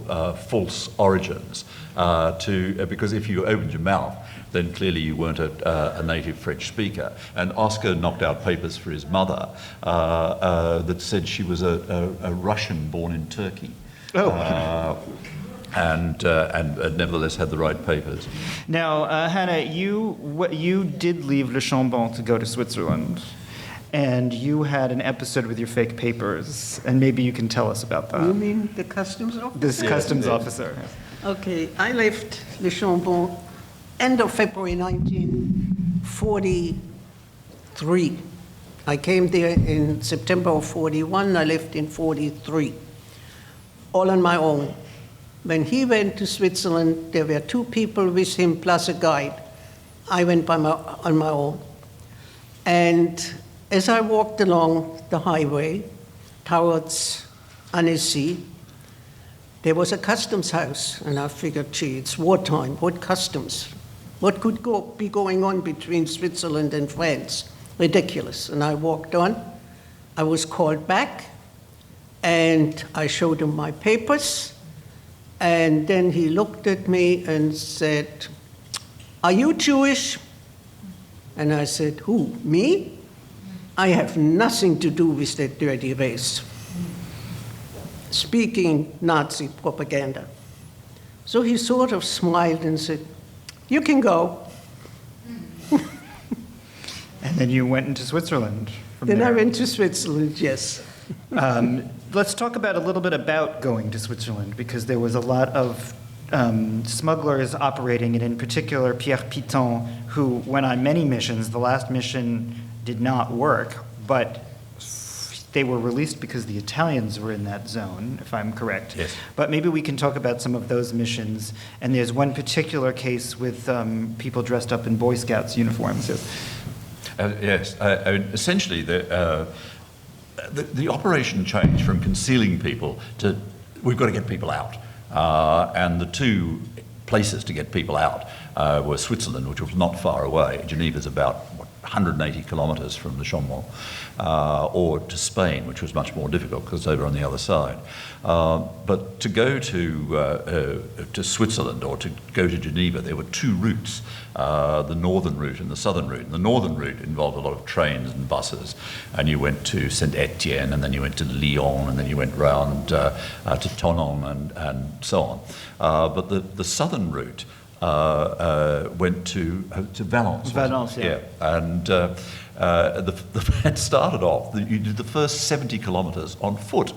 Speaker 5: false origins because if you opened your mouth, then clearly you weren't a native French speaker. And Oscar knocked out papers for his mother that said she was a Russian born in Turkey. And nevertheless had the right papers.
Speaker 4: Now, Hanne, you did leave Le Chambon to go to Switzerland, and you had an episode with your fake papers, and maybe you can tell us about that.
Speaker 3: You mean the customs officer?
Speaker 4: This customs officer.
Speaker 3: Okay, I left Le Chambon end of February 1943. I came there in September of 41, I left in 43, all on my own. When he went to Switzerland, there were 2 people with him plus a guide. I went on my own. And as I walked along the highway towards Annecy, there was a customs house, and I figured, gee, it's wartime, what customs? What could be going on between Switzerland and France? Ridiculous. And I walked on. I was called back, and I showed him my papers. And then he looked at me and said, "Are you Jewish?" And I said, "Who, me? I have nothing to do with that dirty race." Speaking Nazi propaganda. So he sort of smiled and said, "You can go."
Speaker 4: And then you went into Switzerland from
Speaker 3: Then
Speaker 4: there.
Speaker 3: I went to Switzerland, yes.
Speaker 4: Let's talk about a little bit about going to Switzerland, because there was a lot of smugglers operating, and in particular Pierre Piton, who went on many missions. The last mission did not work, but they were released because the Italians were in that zone, if I'm correct.
Speaker 5: Yes.
Speaker 4: But maybe we can talk about some of those missions. And there's one particular case with people dressed up in Boy Scouts uniforms. Yes.
Speaker 5: Yes. I mean, essentially, the operation changed from concealing people to we've got to get people out. And the 2 places to get people out were Switzerland, which was not far away. Geneva's about 180 kilometres from the Chambon, or to Spain, which was much more difficult because it's over on the other side. But to go to Switzerland or to go to Geneva, there were 2 routes, the northern route and the southern route. And the northern route involved a lot of trains and buses, and you went to Saint-Étienne, and then you went to Lyon, and then you went round to Thonon and so on. But the southern route went to Valence.
Speaker 4: Valence, yeah.
Speaker 5: And it started off, you did the first 70 kilometres on foot.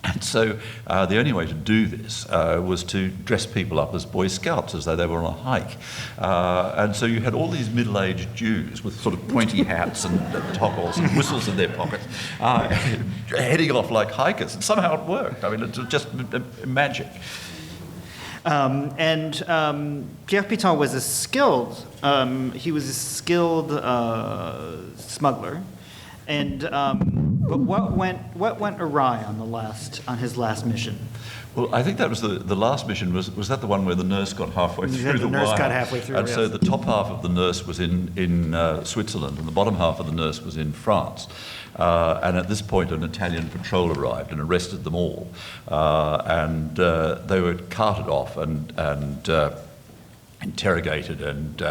Speaker 5: And so the only way to do this was to dress people up as Boy Scouts, as though they were on a hike. And so you had all these middle-aged Jews with sort of pointy hats and toggles and whistles in their pockets, heading off like hikers. And somehow it worked. I mean, it was just magic.
Speaker 4: Pierre Piton was a skilled smuggler, but what went awry on his last mission?
Speaker 5: Well, I think that was the last mission. Was that the one where the nurse got halfway through the wire?
Speaker 4: The nurse got halfway through,
Speaker 5: and
Speaker 4: yes.
Speaker 5: so the top half of the nurse was in Switzerland, and the bottom half of the nurse was in France. And at this point, an Italian patrol arrived and arrested them all, and they were carted off and interrogated, and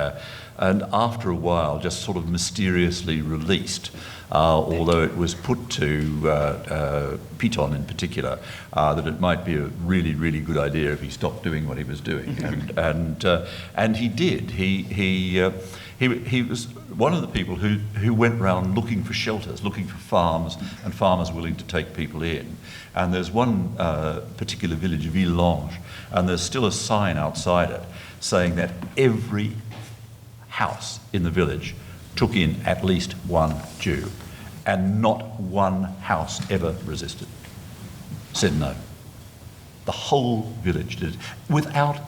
Speaker 5: after a while, just sort of mysteriously released. Although it was put to Piton in particular that it might be a really, really good idea if he stopped doing what he was doing, and he did. He was one of the people who went around looking for shelters, looking for farms, and farmers willing to take people in. And there's one particular village, Villelonge, and there's still a sign outside it saying that every house in the village took in at least one Jew, and not one house ever resisted, said no. The whole village did it, without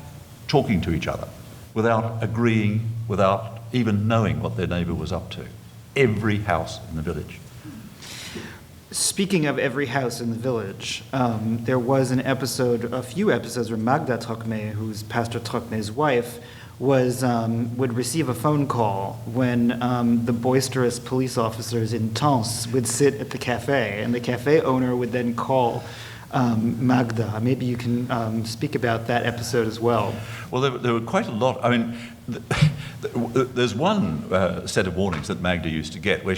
Speaker 5: talking to each other, without agreeing, without even. even knowing what their neighbour was up to. Every house in the village.
Speaker 4: speaking of every house in the village, there was a few episodes where Magda Trocmé, who's Pastor Trocmé's wife, would receive a phone call when the boisterous police officers in Tens would sit at the cafe, and the cafe owner would then call Magda. Maybe you can speak about that episode as well.
Speaker 5: Well, there were quite a lot. I mean, there's one set of warnings that Magda used to get where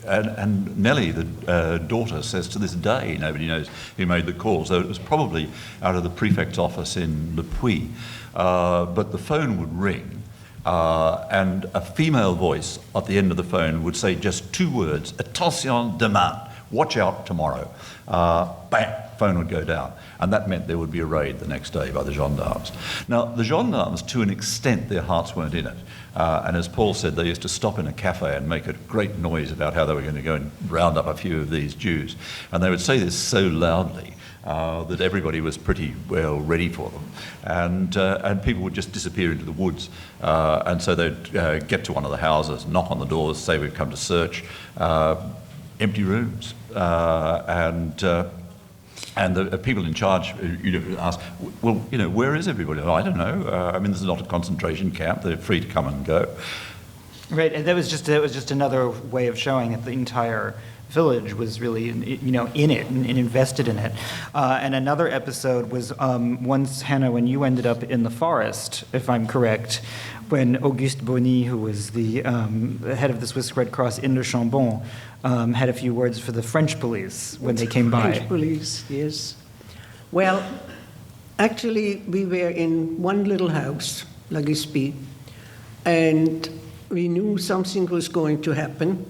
Speaker 5: and Nellie, the daughter, says to this day nobody knows who made the call. So it was probably out of the prefect's office in Le Puy. But the phone would ring, and a female voice at the end of the phone would say just two words: "Attention demain," watch out tomorrow. Bang, phone would go down. And that meant there would be a raid the next day by the gendarmes. Now, the gendarmes, to an extent, their hearts weren't in it. And as Paul said, they used to stop in a cafe and make a great noise about how they were going to go and round up a few of these Jews. And they would say this so loudly that everybody was pretty well ready for them. And people would just disappear into the woods. And so they'd get to one of the houses, knock on the doors, say, "We've come to search." Empty rooms. And the people in charge ask, "Well, where is everybody?" "Oh, I don't know. I mean, this is not a concentration camp. They're free to come and go."
Speaker 4: Right, and that was just another way of showing that the entire village was really, in it and invested in it. And another episode was once, Hanne, when you ended up in the forest, if I'm correct, when Auguste Bonny, who was the head of the Swiss Red Cross in Le Chambon, had a few words for the French police when they came by.
Speaker 3: French police, yes. Well, actually, we were in one little house, La Guispie, and we knew something was going to happen.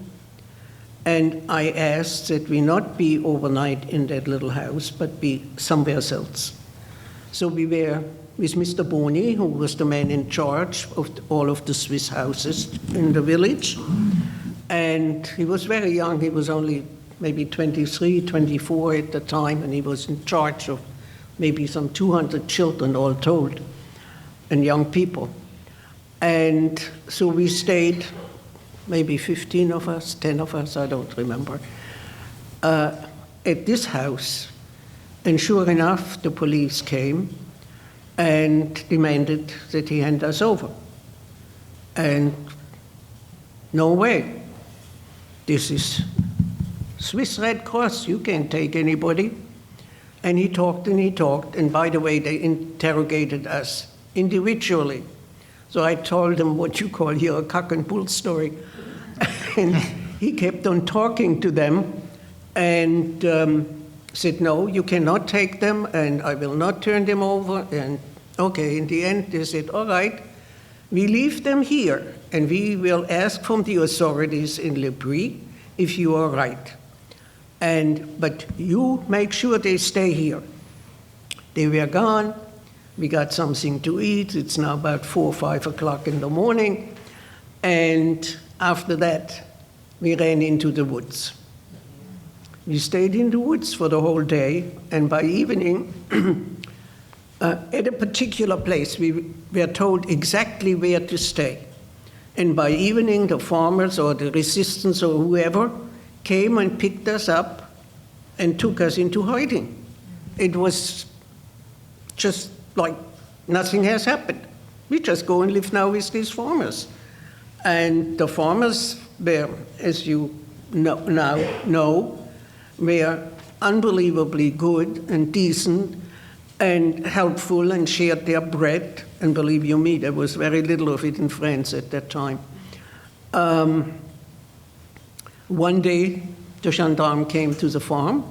Speaker 3: And I asked that we not be overnight in that little house, but be somewhere else. So we were with Mr. Bonny, who was the man in charge of all of the Swiss houses in the village. And he was very young. He was only maybe 23, 24 at the time, and he was in charge of maybe some 200 children all told, and young people. And so we stayed, maybe 15 of us, 10 of us, I don't remember, at this house. And sure enough, the police came and demanded that he hand us over. And no way. This is Swiss Red Cross, you can't take anybody. And he talked, and by the way, they interrogated us individually. So I told him what you call here a cock and bull story. And he kept on talking to them and said, "No, you cannot take them, and I will not turn them over." And okay, in the end, they said, "All right, we leave them here, and we will ask from the authorities in Le Puy if you are right. But you make sure they stay here." They were gone. We got something to eat. It's now about 4 or 5 o'clock in the morning. And after that, we ran into the woods. We stayed in the woods for the whole day. And by evening, at a particular place, we were told exactly where to stay. And by evening, the farmers or the resistance or whoever came and picked us up and took us into hiding. It was just like nothing has happened. We just go and live now with these farmers. And the farmers were, as you now know, were unbelievably good and decent and helpful and shared their bread. And believe you me, there was very little of it in France at that time. One day, the gendarme came to the farm,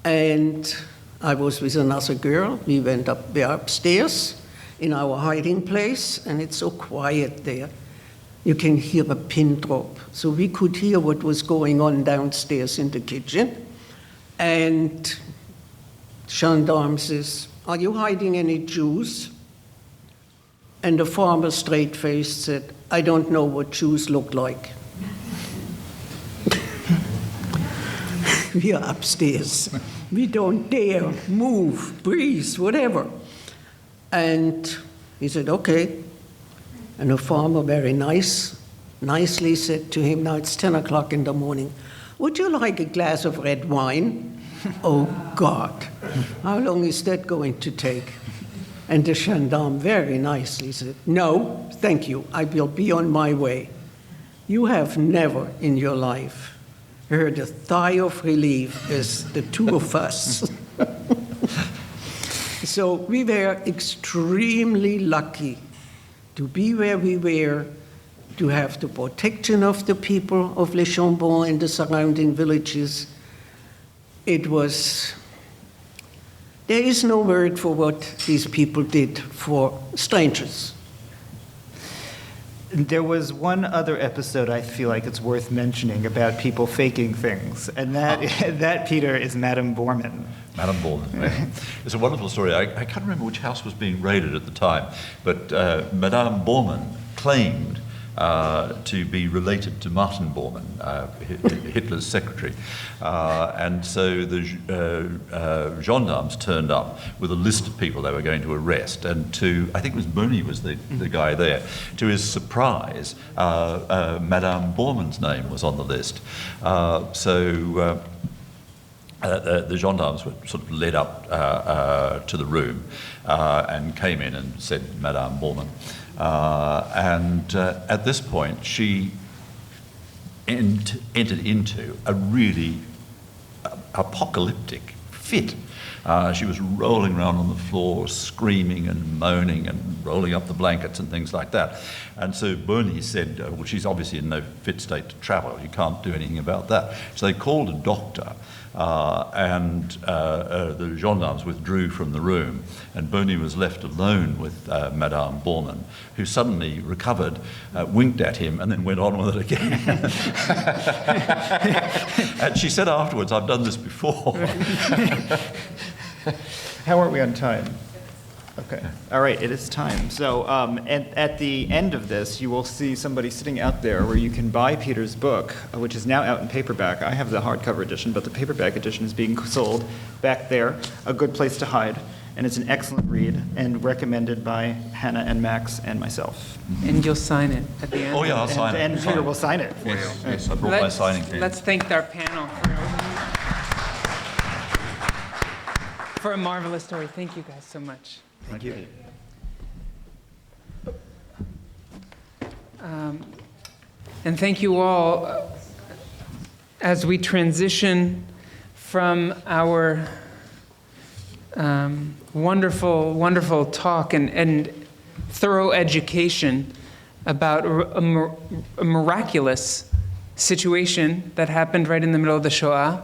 Speaker 3: and I was with another girl. We were upstairs in our hiding place, and it's so quiet there. You can hear a pin drop. So we could hear what was going on downstairs in the kitchen. And gendarme says, "Are you hiding any Jews?" And the farmer, straight-faced, said, "I don't know what Jews look like." We are upstairs. We don't dare move, breathe, whatever. And he said, "Okay." And the farmer, very nicely said to him, "Now it's 10 o'clock in the morning. Would you like a glass of red wine? Oh, God, how long is that going to take? And the gendarme very nicely said, no, thank you, I will be on my way. You have never in your life heard a sigh of relief as the two of us. So we were extremely lucky to be where we were, to have the protection of the people of Les Chambon and the surrounding villages. It was, there is no word for what these people did for strangers.
Speaker 4: There was one other episode I feel like it's worth mentioning about people faking things, and that Peter, is Madame Bormann.
Speaker 5: Madame Bormann. Yeah. It's a wonderful story. I can't remember which house was being raided at the time, but Madame Bormann claimed to be related to Martin Bormann, Hitler's secretary. And so the gendarmes turned up with a list of people they were going to arrest, and I think it was Bernstein was the guy there. To his surprise, Madame Bormann's name was on the list. The gendarmes were sort of led up to the room and came in and said, Madame Bormann. At this point, she entered into a really apocalyptic fit. She was rolling around on the floor, screaming and moaning and rolling up the blankets and things like that. And so Bernie said, well, she's obviously in no fit state to travel. You can't do anything about that. So they called a doctor. The gendarmes withdrew from the room, and Bernie was left alone with Madame Bormann, who suddenly recovered, winked at him, and then went on with it again. And she said afterwards, I've done this before.
Speaker 4: How are we on time? Okay. All right, it is time. So at the end of this, you will see somebody sitting out there where you can buy Peter's book, which is now out in paperback. I have the hardcover edition, but the paperback edition is being sold back there, a good place to hide. And it's an excellent read and recommended by Hanne and Max and myself.
Speaker 1: And you'll sign it at the end.
Speaker 5: Oh, yeah, I'll sign it.
Speaker 4: And Peter will sign it for you.
Speaker 5: Yes, I brought my signing pen.
Speaker 1: Let's thank our panel for a marvelous story. Thank you guys so much.
Speaker 4: Thank you.
Speaker 1: And thank you all as we transition from our wonderful, wonderful talk and thorough education about a miraculous situation that happened right in the middle of the Shoah.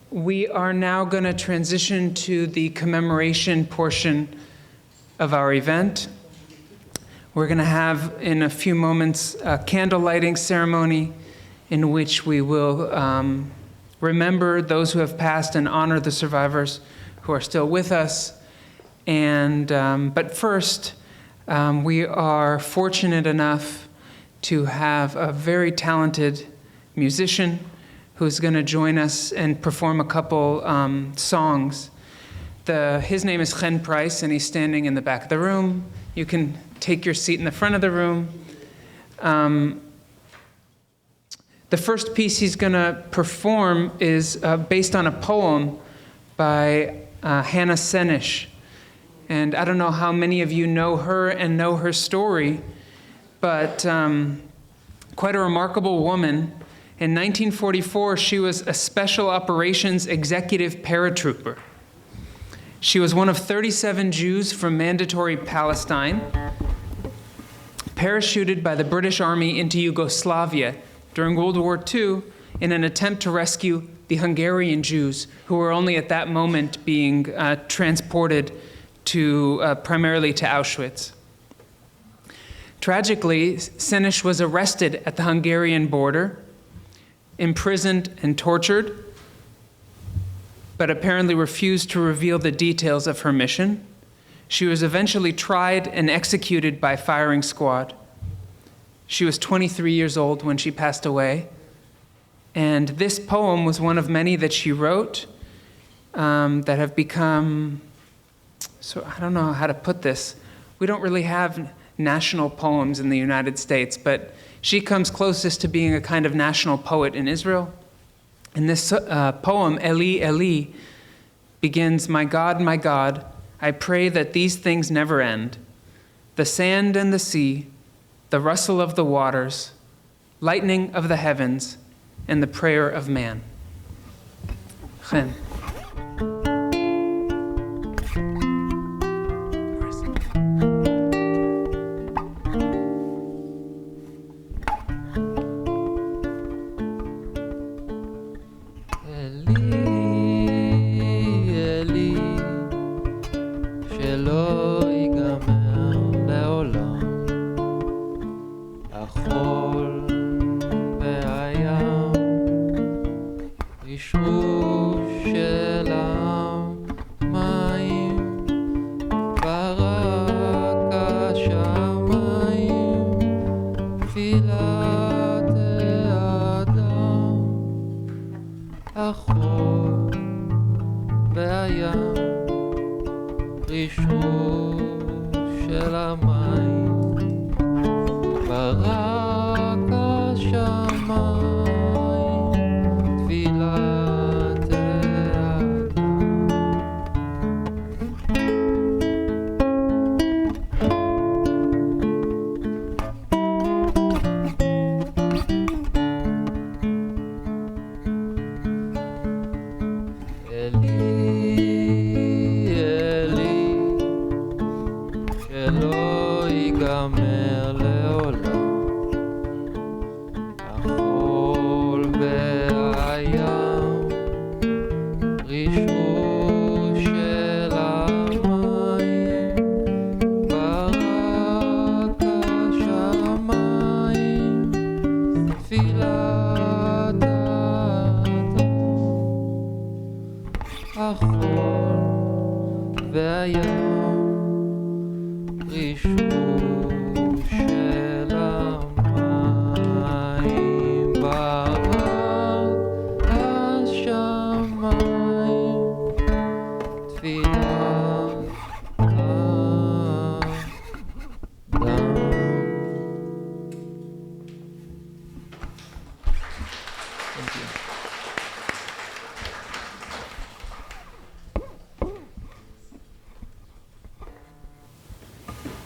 Speaker 1: We are now going to transition to the commemoration portion of our event. We're going to have, in a few moments, a candle lighting ceremony in which we will remember those who have passed and honor the survivors who are still with us. But first, we are fortunate enough to have a very talented musician who's going to join us and perform a couple songs. His name is Chen Price, and he's standing in the back of the room. You can take your seat in the front of the room. The first piece he's going to perform is based on a poem by Hannah Senish. And I don't know how many of you know her and know her story, but quite a remarkable woman. In 1944, she was a Special Operations Executive Paratrooper. She was one of 37 Jews from Mandatory Palestine, parachuted by the British Army into Yugoslavia during World War II in an attempt to rescue the Hungarian Jews, who were only at that moment being transported primarily to Auschwitz. Tragically, Senish was arrested at the Hungarian border, imprisoned and tortured, but apparently refused to reveal the details of her mission. She was eventually tried and executed by firing squad. She was 23 years old when she passed away. And this poem was one of many that she wrote that have become, so I don't know how to put this. We don't really have national poems in the United States, but She comes closest to being a kind of national poet in Israel. And this poem, Eli, Eli, begins, my God, I pray that these things never end. The sand and the sea, the rustle of the waters, lightning of the heavens, and the prayer of man. Chen.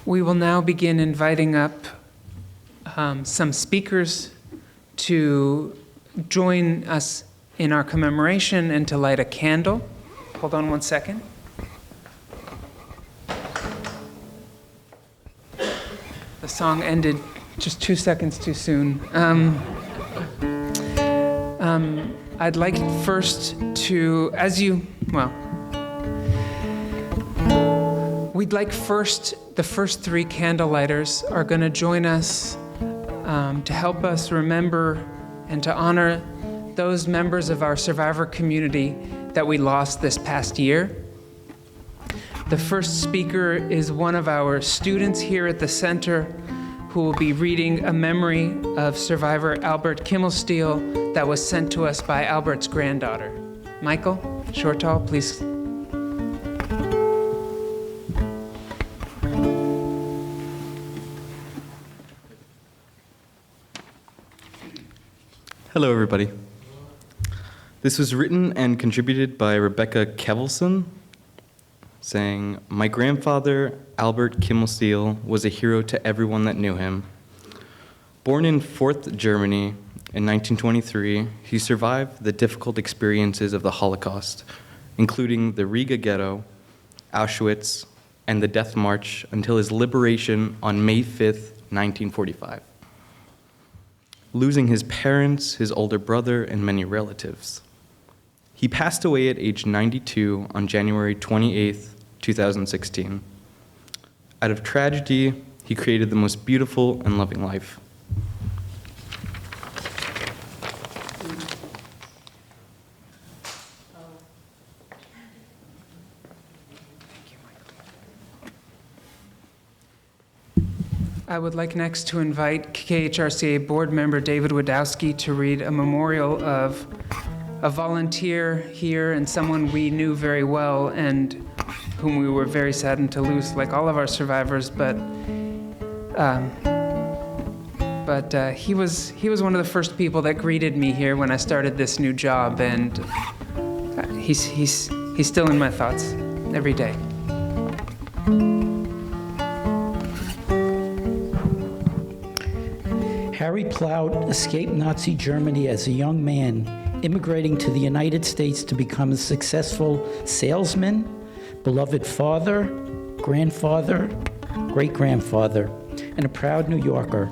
Speaker 1: We will now begin inviting up some speakers to join us in our commemoration and to light a candle. Hold on one second. The song ended just 2 seconds too soon. I'd like first to, we'd like the first three candle lighters are going to join us to help us remember and to honor those members of our survivor community that we lost this past year. The first speaker is one of our students here at the center who will be reading a memory of survivor Albert Kimmelstiel that was sent to us by Albert's granddaughter. Michael Shortall, please.
Speaker 6: Hello, everybody. This was written and contributed by Rebecca Kevelson, saying, my grandfather, Albert Kimmelstiel, was a hero to everyone that knew him. Born in Forth, Germany in 1923, he survived the difficult experiences of the Holocaust, including the Riga ghetto, Auschwitz, and the Death March until his liberation on May 5th, 1945. Losing his parents, his older brother, and many relatives. He passed away at age 92 on January 28th, 2016. Out of tragedy, he created the most beautiful and loving life.
Speaker 1: I would like next to invite KHRCA board member David Wadowski to read a memorial of a volunteer here and someone we knew very well and whom we were very saddened to lose, like all of our survivors, but But he was one of the first people that greeted me here when I started this new job, and he's still in my thoughts every day.
Speaker 7: Harry Plaut escaped Nazi Germany as a young man, immigrating to the United States to become a successful salesman, beloved father, grandfather, great-grandfather, and a proud New Yorker.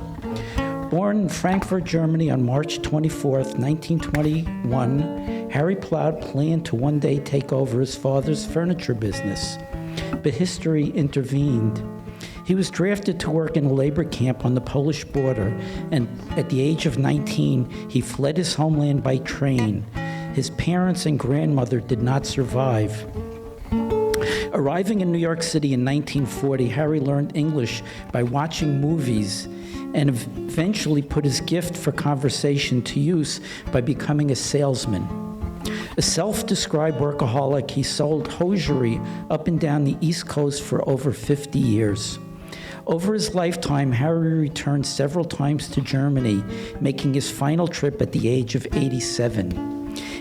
Speaker 7: Born in Frankfurt, Germany on March 24, 1921, Harry Plaut planned to one day take over his father's furniture business, but history intervened. He was drafted to work in a labor camp on the Polish border, and at the age of 19, he fled his homeland by train. His parents and grandmother did not survive. Arriving in New York City in 1940, Harry learned English by watching movies and eventually put his gift for conversation to use by becoming a salesman. A self-described workaholic, he sold hosiery up and down the East Coast for over 50 years. Over his lifetime, Harry returned several times to Germany, making his final trip at the age of 87.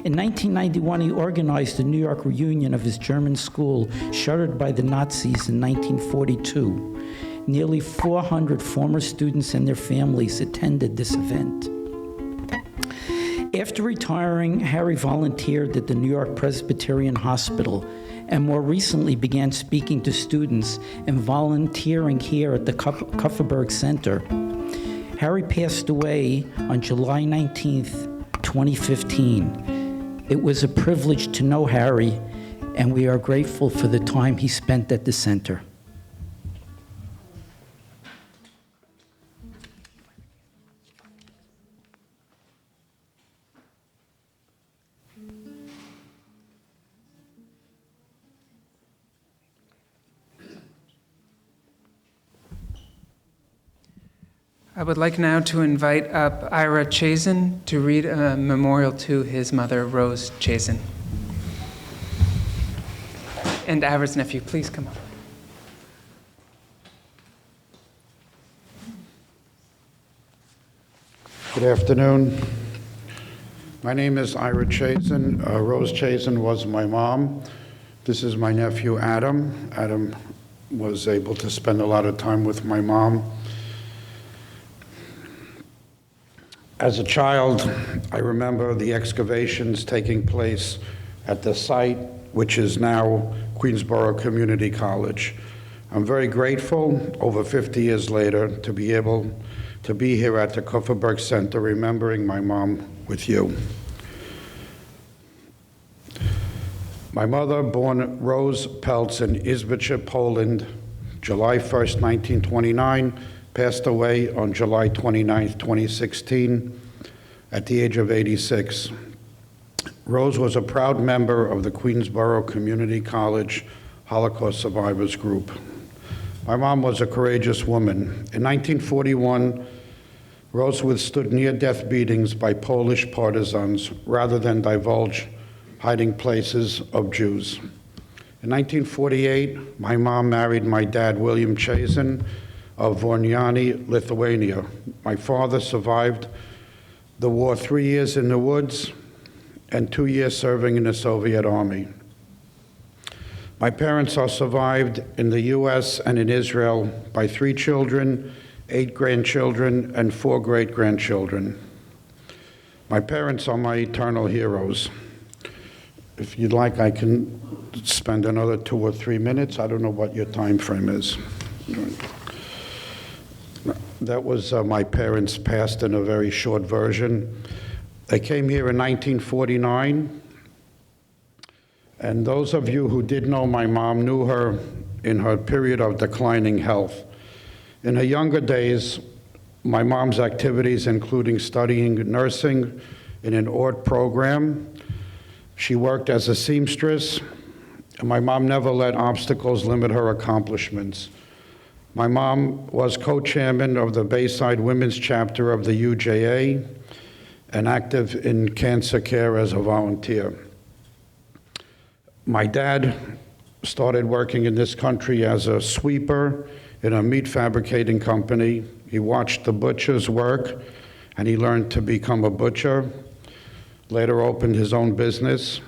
Speaker 7: In 1991, he organized a New York reunion of his German school, shuttered by the Nazis in 1942. Nearly 400 former students and their families attended this event. After retiring, Harry volunteered at the New York Presbyterian Hospital, and more recently began speaking to students and volunteering here at the Kupferberg Center. Harry passed away on July 19th, 2015. It was a privilege to know Harry, and we are grateful for the time he spent at the center.
Speaker 1: I would like now to invite up Ira Chazen to read a memorial to his mother, Rose Chazen. And Ira's nephew, please come up.
Speaker 8: Good afternoon. My name is Ira Chazen. Rose Chazen was my mom. This is my nephew, Adam. Adam was able to spend a lot of time with my mom. As a child, I remember the excavations taking place at the site, which is now Queensborough Community College. I'm very grateful, over 50 years later, to be able to be here at the Kupferberg Center, remembering my mom with you. My mother, born Rose Peltz in Izbice, Poland, July 1st, 1929, passed away on July 29th, 2016, at the age of 86. Rose was a proud member of the Queensborough Community College Holocaust Survivors Group. My mom was a courageous woman. In 1941, Rose withstood near-death beatings by Polish partisans rather than divulge hiding places of Jews. In 1948, my mom married my dad, William Chazen, of Vorniani, Lithuania. My father survived the war 3 years in the woods and 2 years serving in the Soviet Army. My parents are survived in the US and in Israel by 3 children, 8 grandchildren, and 4 great-grandchildren. My parents are my eternal heroes. If you'd like, I can spend another 2 or 3 minutes. I don't know what your time frame is. That was my parents passed in a very short version. They came here in 1949, and those of you who did know my mom knew her in her period of declining health. In her younger days, my mom's activities including studying nursing in an ORT program. She worked as a seamstress, and my mom never let obstacles limit her accomplishments. My mom was co-chairman of the Bayside Women's Chapter of the UJA and active in cancer care as a volunteer. My dad started working in this country as a sweeper in a meat fabricating company He watched the butchers work, and he learned to become a butcher. Later opened his own business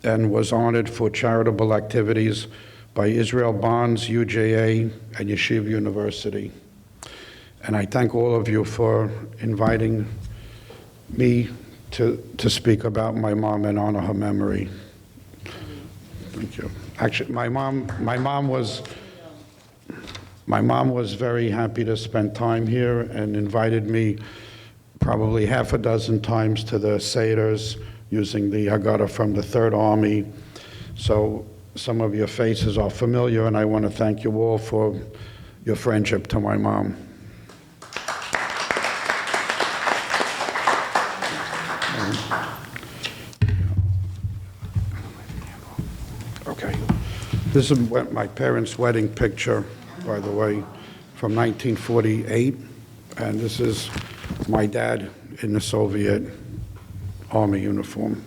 Speaker 8: and was honored for charitable activities by Israel Bonds, UJA, and Yeshiva University. And I thank all of you for inviting me to speak about my mom and honor her memory. Thank you. Actually, my mom was very happy to spend time here and invited me probably half a dozen times to the Seders using the Haggadah from the Third Army. So some of your faces are familiar, and I want to thank you all for your friendship to my mom. Okay. This is my parents' wedding picture, by the way, from 1948, and this is my dad in the Soviet Army uniform.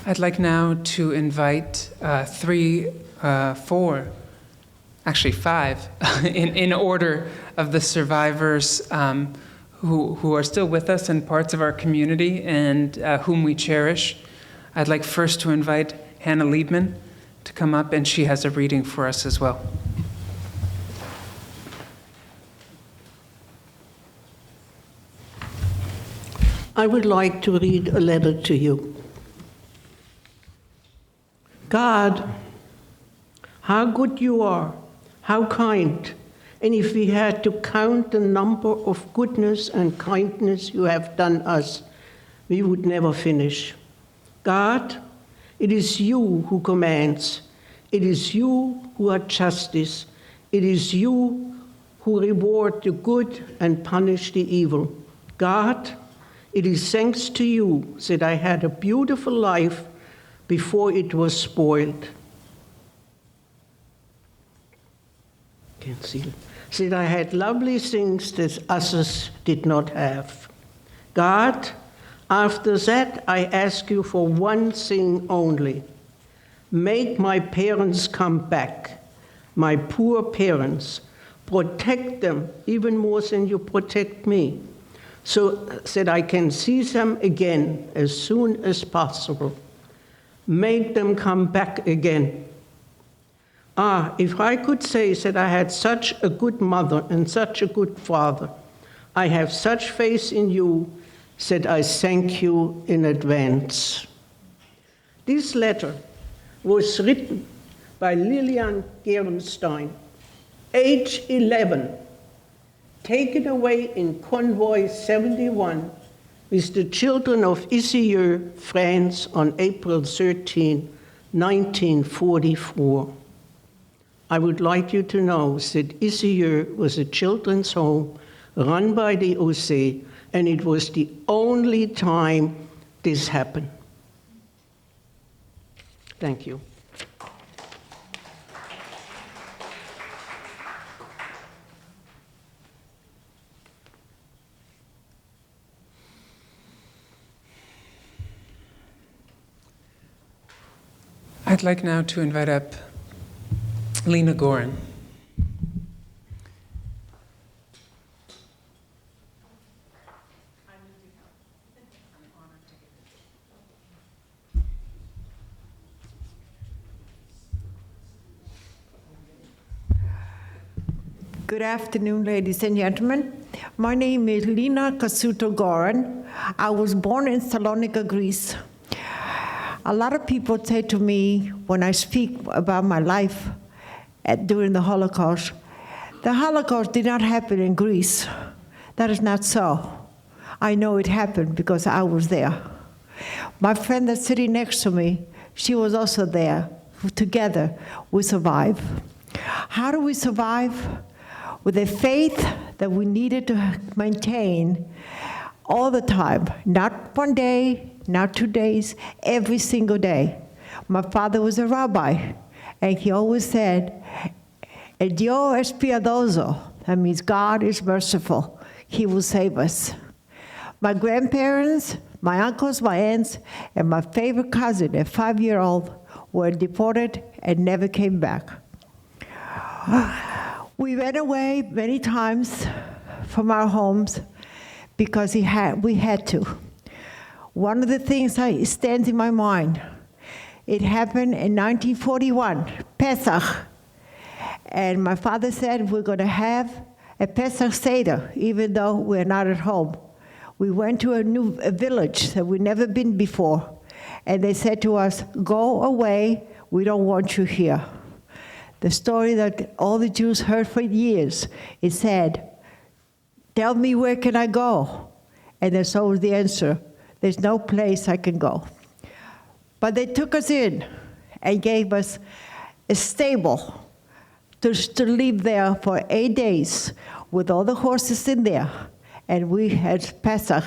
Speaker 1: I'd like now to invite five, in order of the survivors who are still with us and parts of our community and whom we cherish. I'd like first to invite Hanne Liebman to come up, and she has a reading for us as well.
Speaker 3: I would like to read a letter to you. God, how good you are, how kind, and if we had to count the number of goodness and kindness you have done us, we would never finish. God, it is you who commands, it is you who are justice, it is you who reward the good and punish the evil. God, it is thanks to you that I had a beautiful life before it was spoiled. Can't see it. That I had lovely things that others did not have. God, after that, I ask you for one thing only. Make my parents come back, my poor parents. Protect them even more than you protect me, so that I can see them again as soon as possible. Make them come back again. If I could say that I had such a good mother and such a good father, I have such faith in you that I thank you in advance. This letter was written by Lillian Bernstein, age 11, taken away in Convoy 71 with the children of Isieux, France, on April 13, 1944. I would like you to know that Isieux was a children's home run by the OC, and it was the only time this happened. Thank you.
Speaker 1: I'd like now to invite up Lena Gorin.
Speaker 9: Good afternoon, ladies and gentlemen. My name is Lena Gorin. I was born in Salonika, Greece. A lot of people say to me when I speak about my life during the Holocaust, the Holocaust did not happen in Greece. That is not so. I know it happened because I was there. My friend that's sitting next to me, she was also there. Together, we survive. How do we survive? With a faith that we needed to maintain all the time, not one day, not 2 days, every single day. My father was a rabbi, and he always said, "El Dios es piadoso," that means God is merciful. He will save us. My grandparents, my uncles, my aunts, and my favorite cousin, a 5-year-old, were deported and never came back. We ran away many times from our homes because we had to. One of the things that stands in my mind, it happened in 1941, Pesach. And my father said, we're going to have a Pesach Seder, even though we're not at home. We went to a village that we'd never been before. And they said to us, go away, we don't want you here. The story that all the Jews heard for years, it said, tell me where can I go? And that's always the answer, there's no place I can go. But they took us in and gave us a stable to live there for 8 days with all the horses in there. And we had Pesach,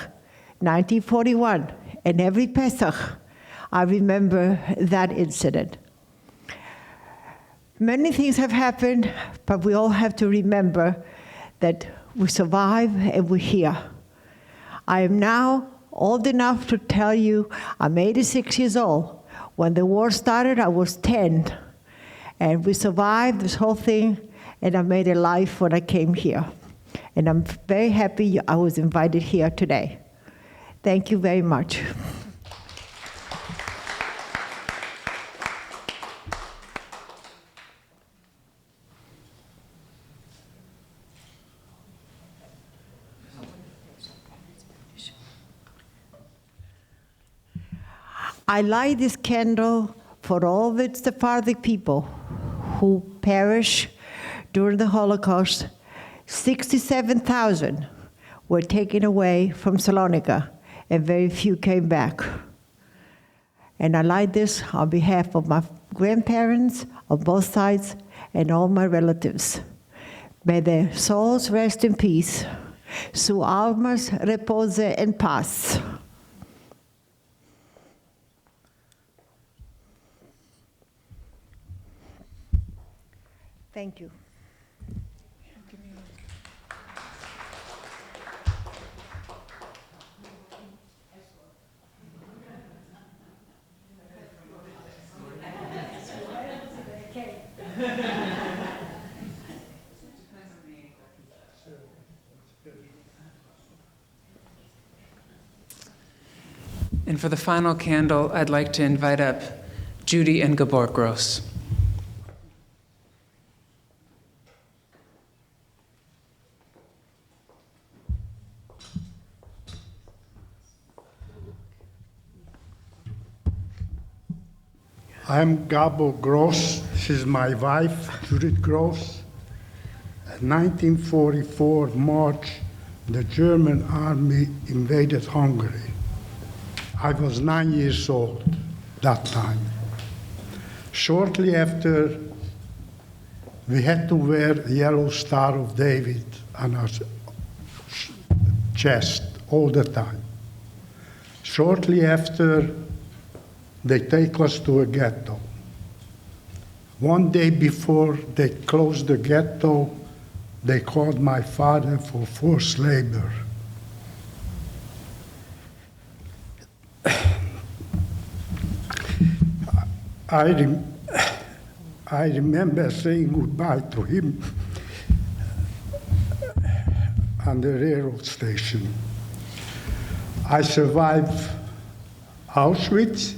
Speaker 9: 1941. And every Pesach, I remember that incident. Many things have happened, but we all have to remember that we survive and we're here. I am now old enough to tell you I'm 86 years old. When the war started, I was 10. And we survived this whole thing, and I made a life when I came here. And I'm very happy I was invited here today. Thank you very much. I light this candle for all the Sephardic people who perished during the Holocaust. 67,000 were taken away from Salonika, and very few came back. And I light this on behalf of my grandparents on both sides and all my relatives. May their souls rest in peace. Su almas repose en paz. Thank you.
Speaker 1: And for the final candle, I'd like to invite up Judy and Gabor Grose.
Speaker 10: I'm Gabor Grose. This is my wife, Judith Grose. In 1944, March, the German army invaded Hungary. I was 9 years old that time. Shortly after, we had to wear the yellow Star of David on our chest all the time. Shortly after, they take us to a ghetto. One day before they closed the ghetto, they called my father for forced labor. I remember saying goodbye to him on the railroad station. I survived Auschwitz,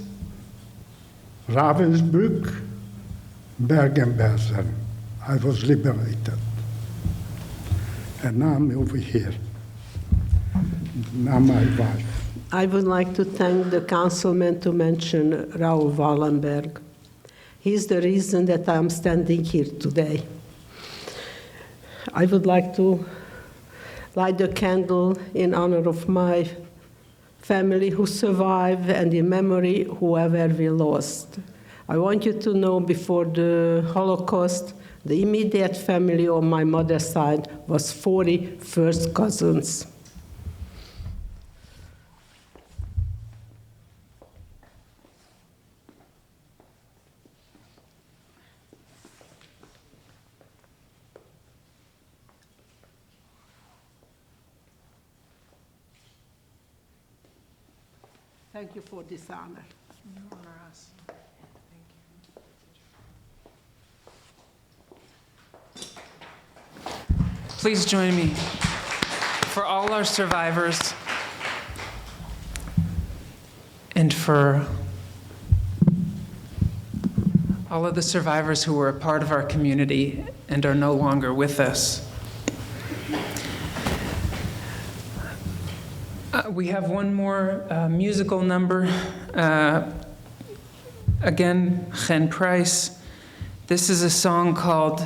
Speaker 10: Ravensbrück, Bergen-Belsen. I was liberated. And now I'm over here. Now my wife.
Speaker 3: I would like to thank the councilman to mention Raoul Wallenberg. He's the reason that I'm standing here today. I would like to light the candle in honor of my family who survived and in memory whoever we lost. I want you to know before the Holocaust, the immediate family on my mother's side was 40 first cousins. Thank you for this honor.
Speaker 1: Please join me for all our survivors and for all of the survivors who were a part of our community and are no longer with us. We have one more musical number. Again, Chen Price. This is a song called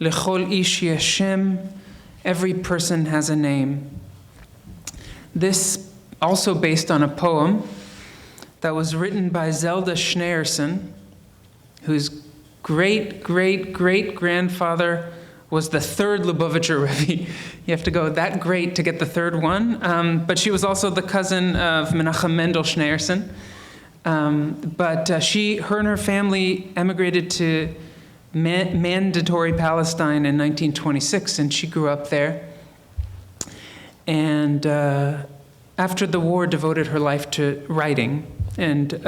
Speaker 1: Lechol Ish Yeshem. Every person has a name. This also based on a poem that was written by Zelda Schneerson, whose great-great-great-grandfather was the third Lubavitcher Rebbe. You have to go that great to get the third one. But she was also the cousin of Menachem Mendel Schneerson. But her and her family emigrated to mandatory Palestine in 1926, and she grew up there. And after the war, devoted her life to writing. And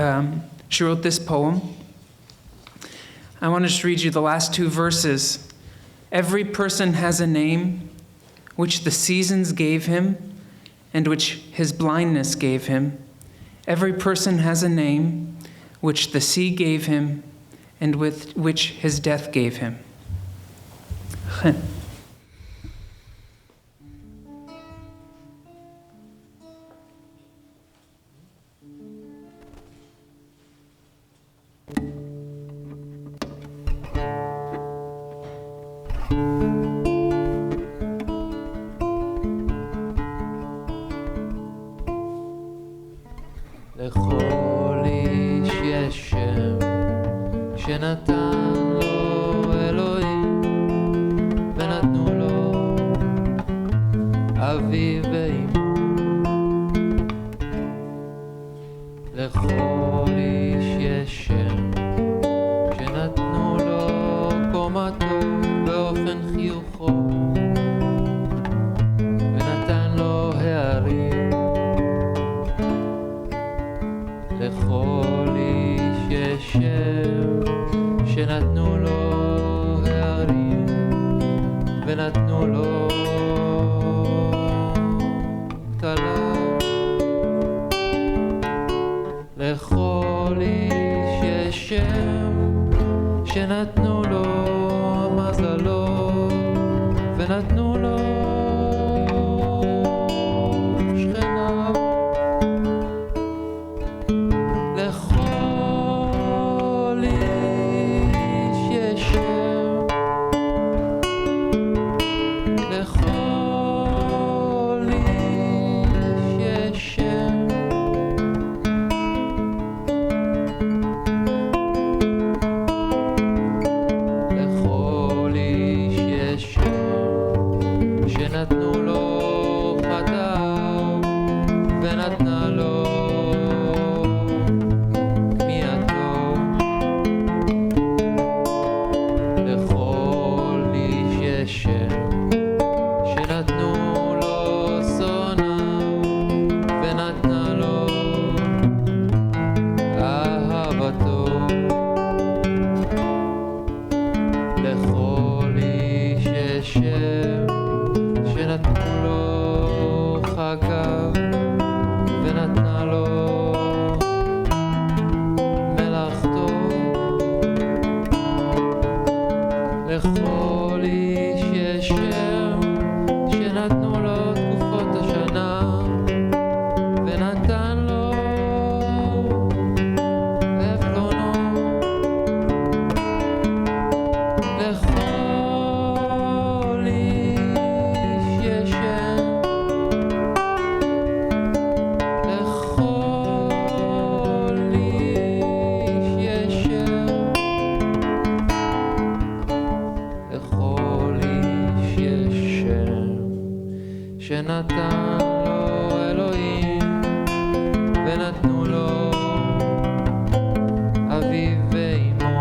Speaker 1: she wrote this poem. I want to just read you the last two verses. Every person has a name, which the seasons gave him, and which his blindness gave him. Every person has a name, which the sea gave him, and with which his death gave him.
Speaker 11: לכל איש יש שם שנתן לו אלוהים ונתנו לו אביו ואמו. לכל איש יש שם שנתנו לו קומתו באופן חיוכו ונתן לו הערים. לכל איש יש שם שנתנו לו הערים ונתנו לו כלה. לכל איש יש שם שנתנו לו מזלו ונתנו לו שכניו. לכל איש יש שם, לכל איש יש שם. לכל איש יש שם שנתנו לו חטאיו ונתנה לו כמיהתו. לכל איש יש שם שנתנו לו שונאיו ונתנה לו אהבתו. לכל איש יש שם שנתנו לו חגיו ונתנה לו מלאכתו. לכל איש יש שם שנתנו לו תקופות השנה ונתן לו אפלונו. לכל איש יש שם, לכל איש יש שם, לכל איש יש שם שנתן לו אלוהים ונתנו לו אביו ואמו.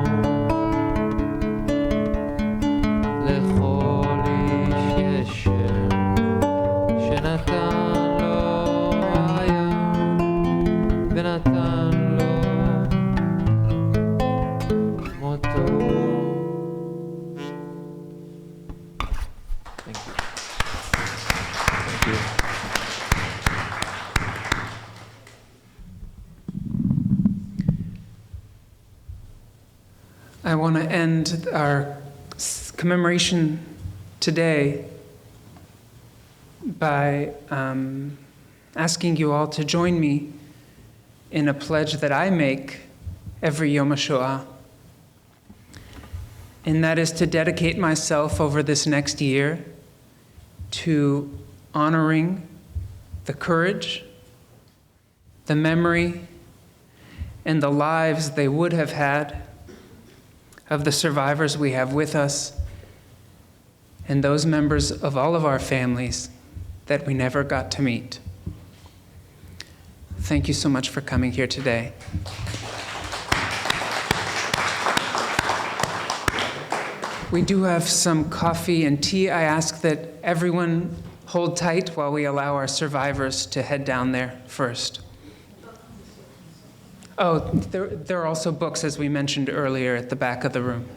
Speaker 11: לכל איש יש שם שנתן לו הים ונתן Thank you. Thank you.
Speaker 1: I want to end our commemoration today by asking you all to join me in a pledge that I make every Yom HaShoah, and that is to dedicate myself over this next year to honoring the courage, the memory, and the lives they would have had of the survivors we have with us and those members of all of our families that we never got to meet. Thank you so much for coming here today. We do have some coffee and tea. I ask that everyone hold tight while we allow our survivors to head down there first. Oh, there are also books, as we mentioned earlier, at the back of the room.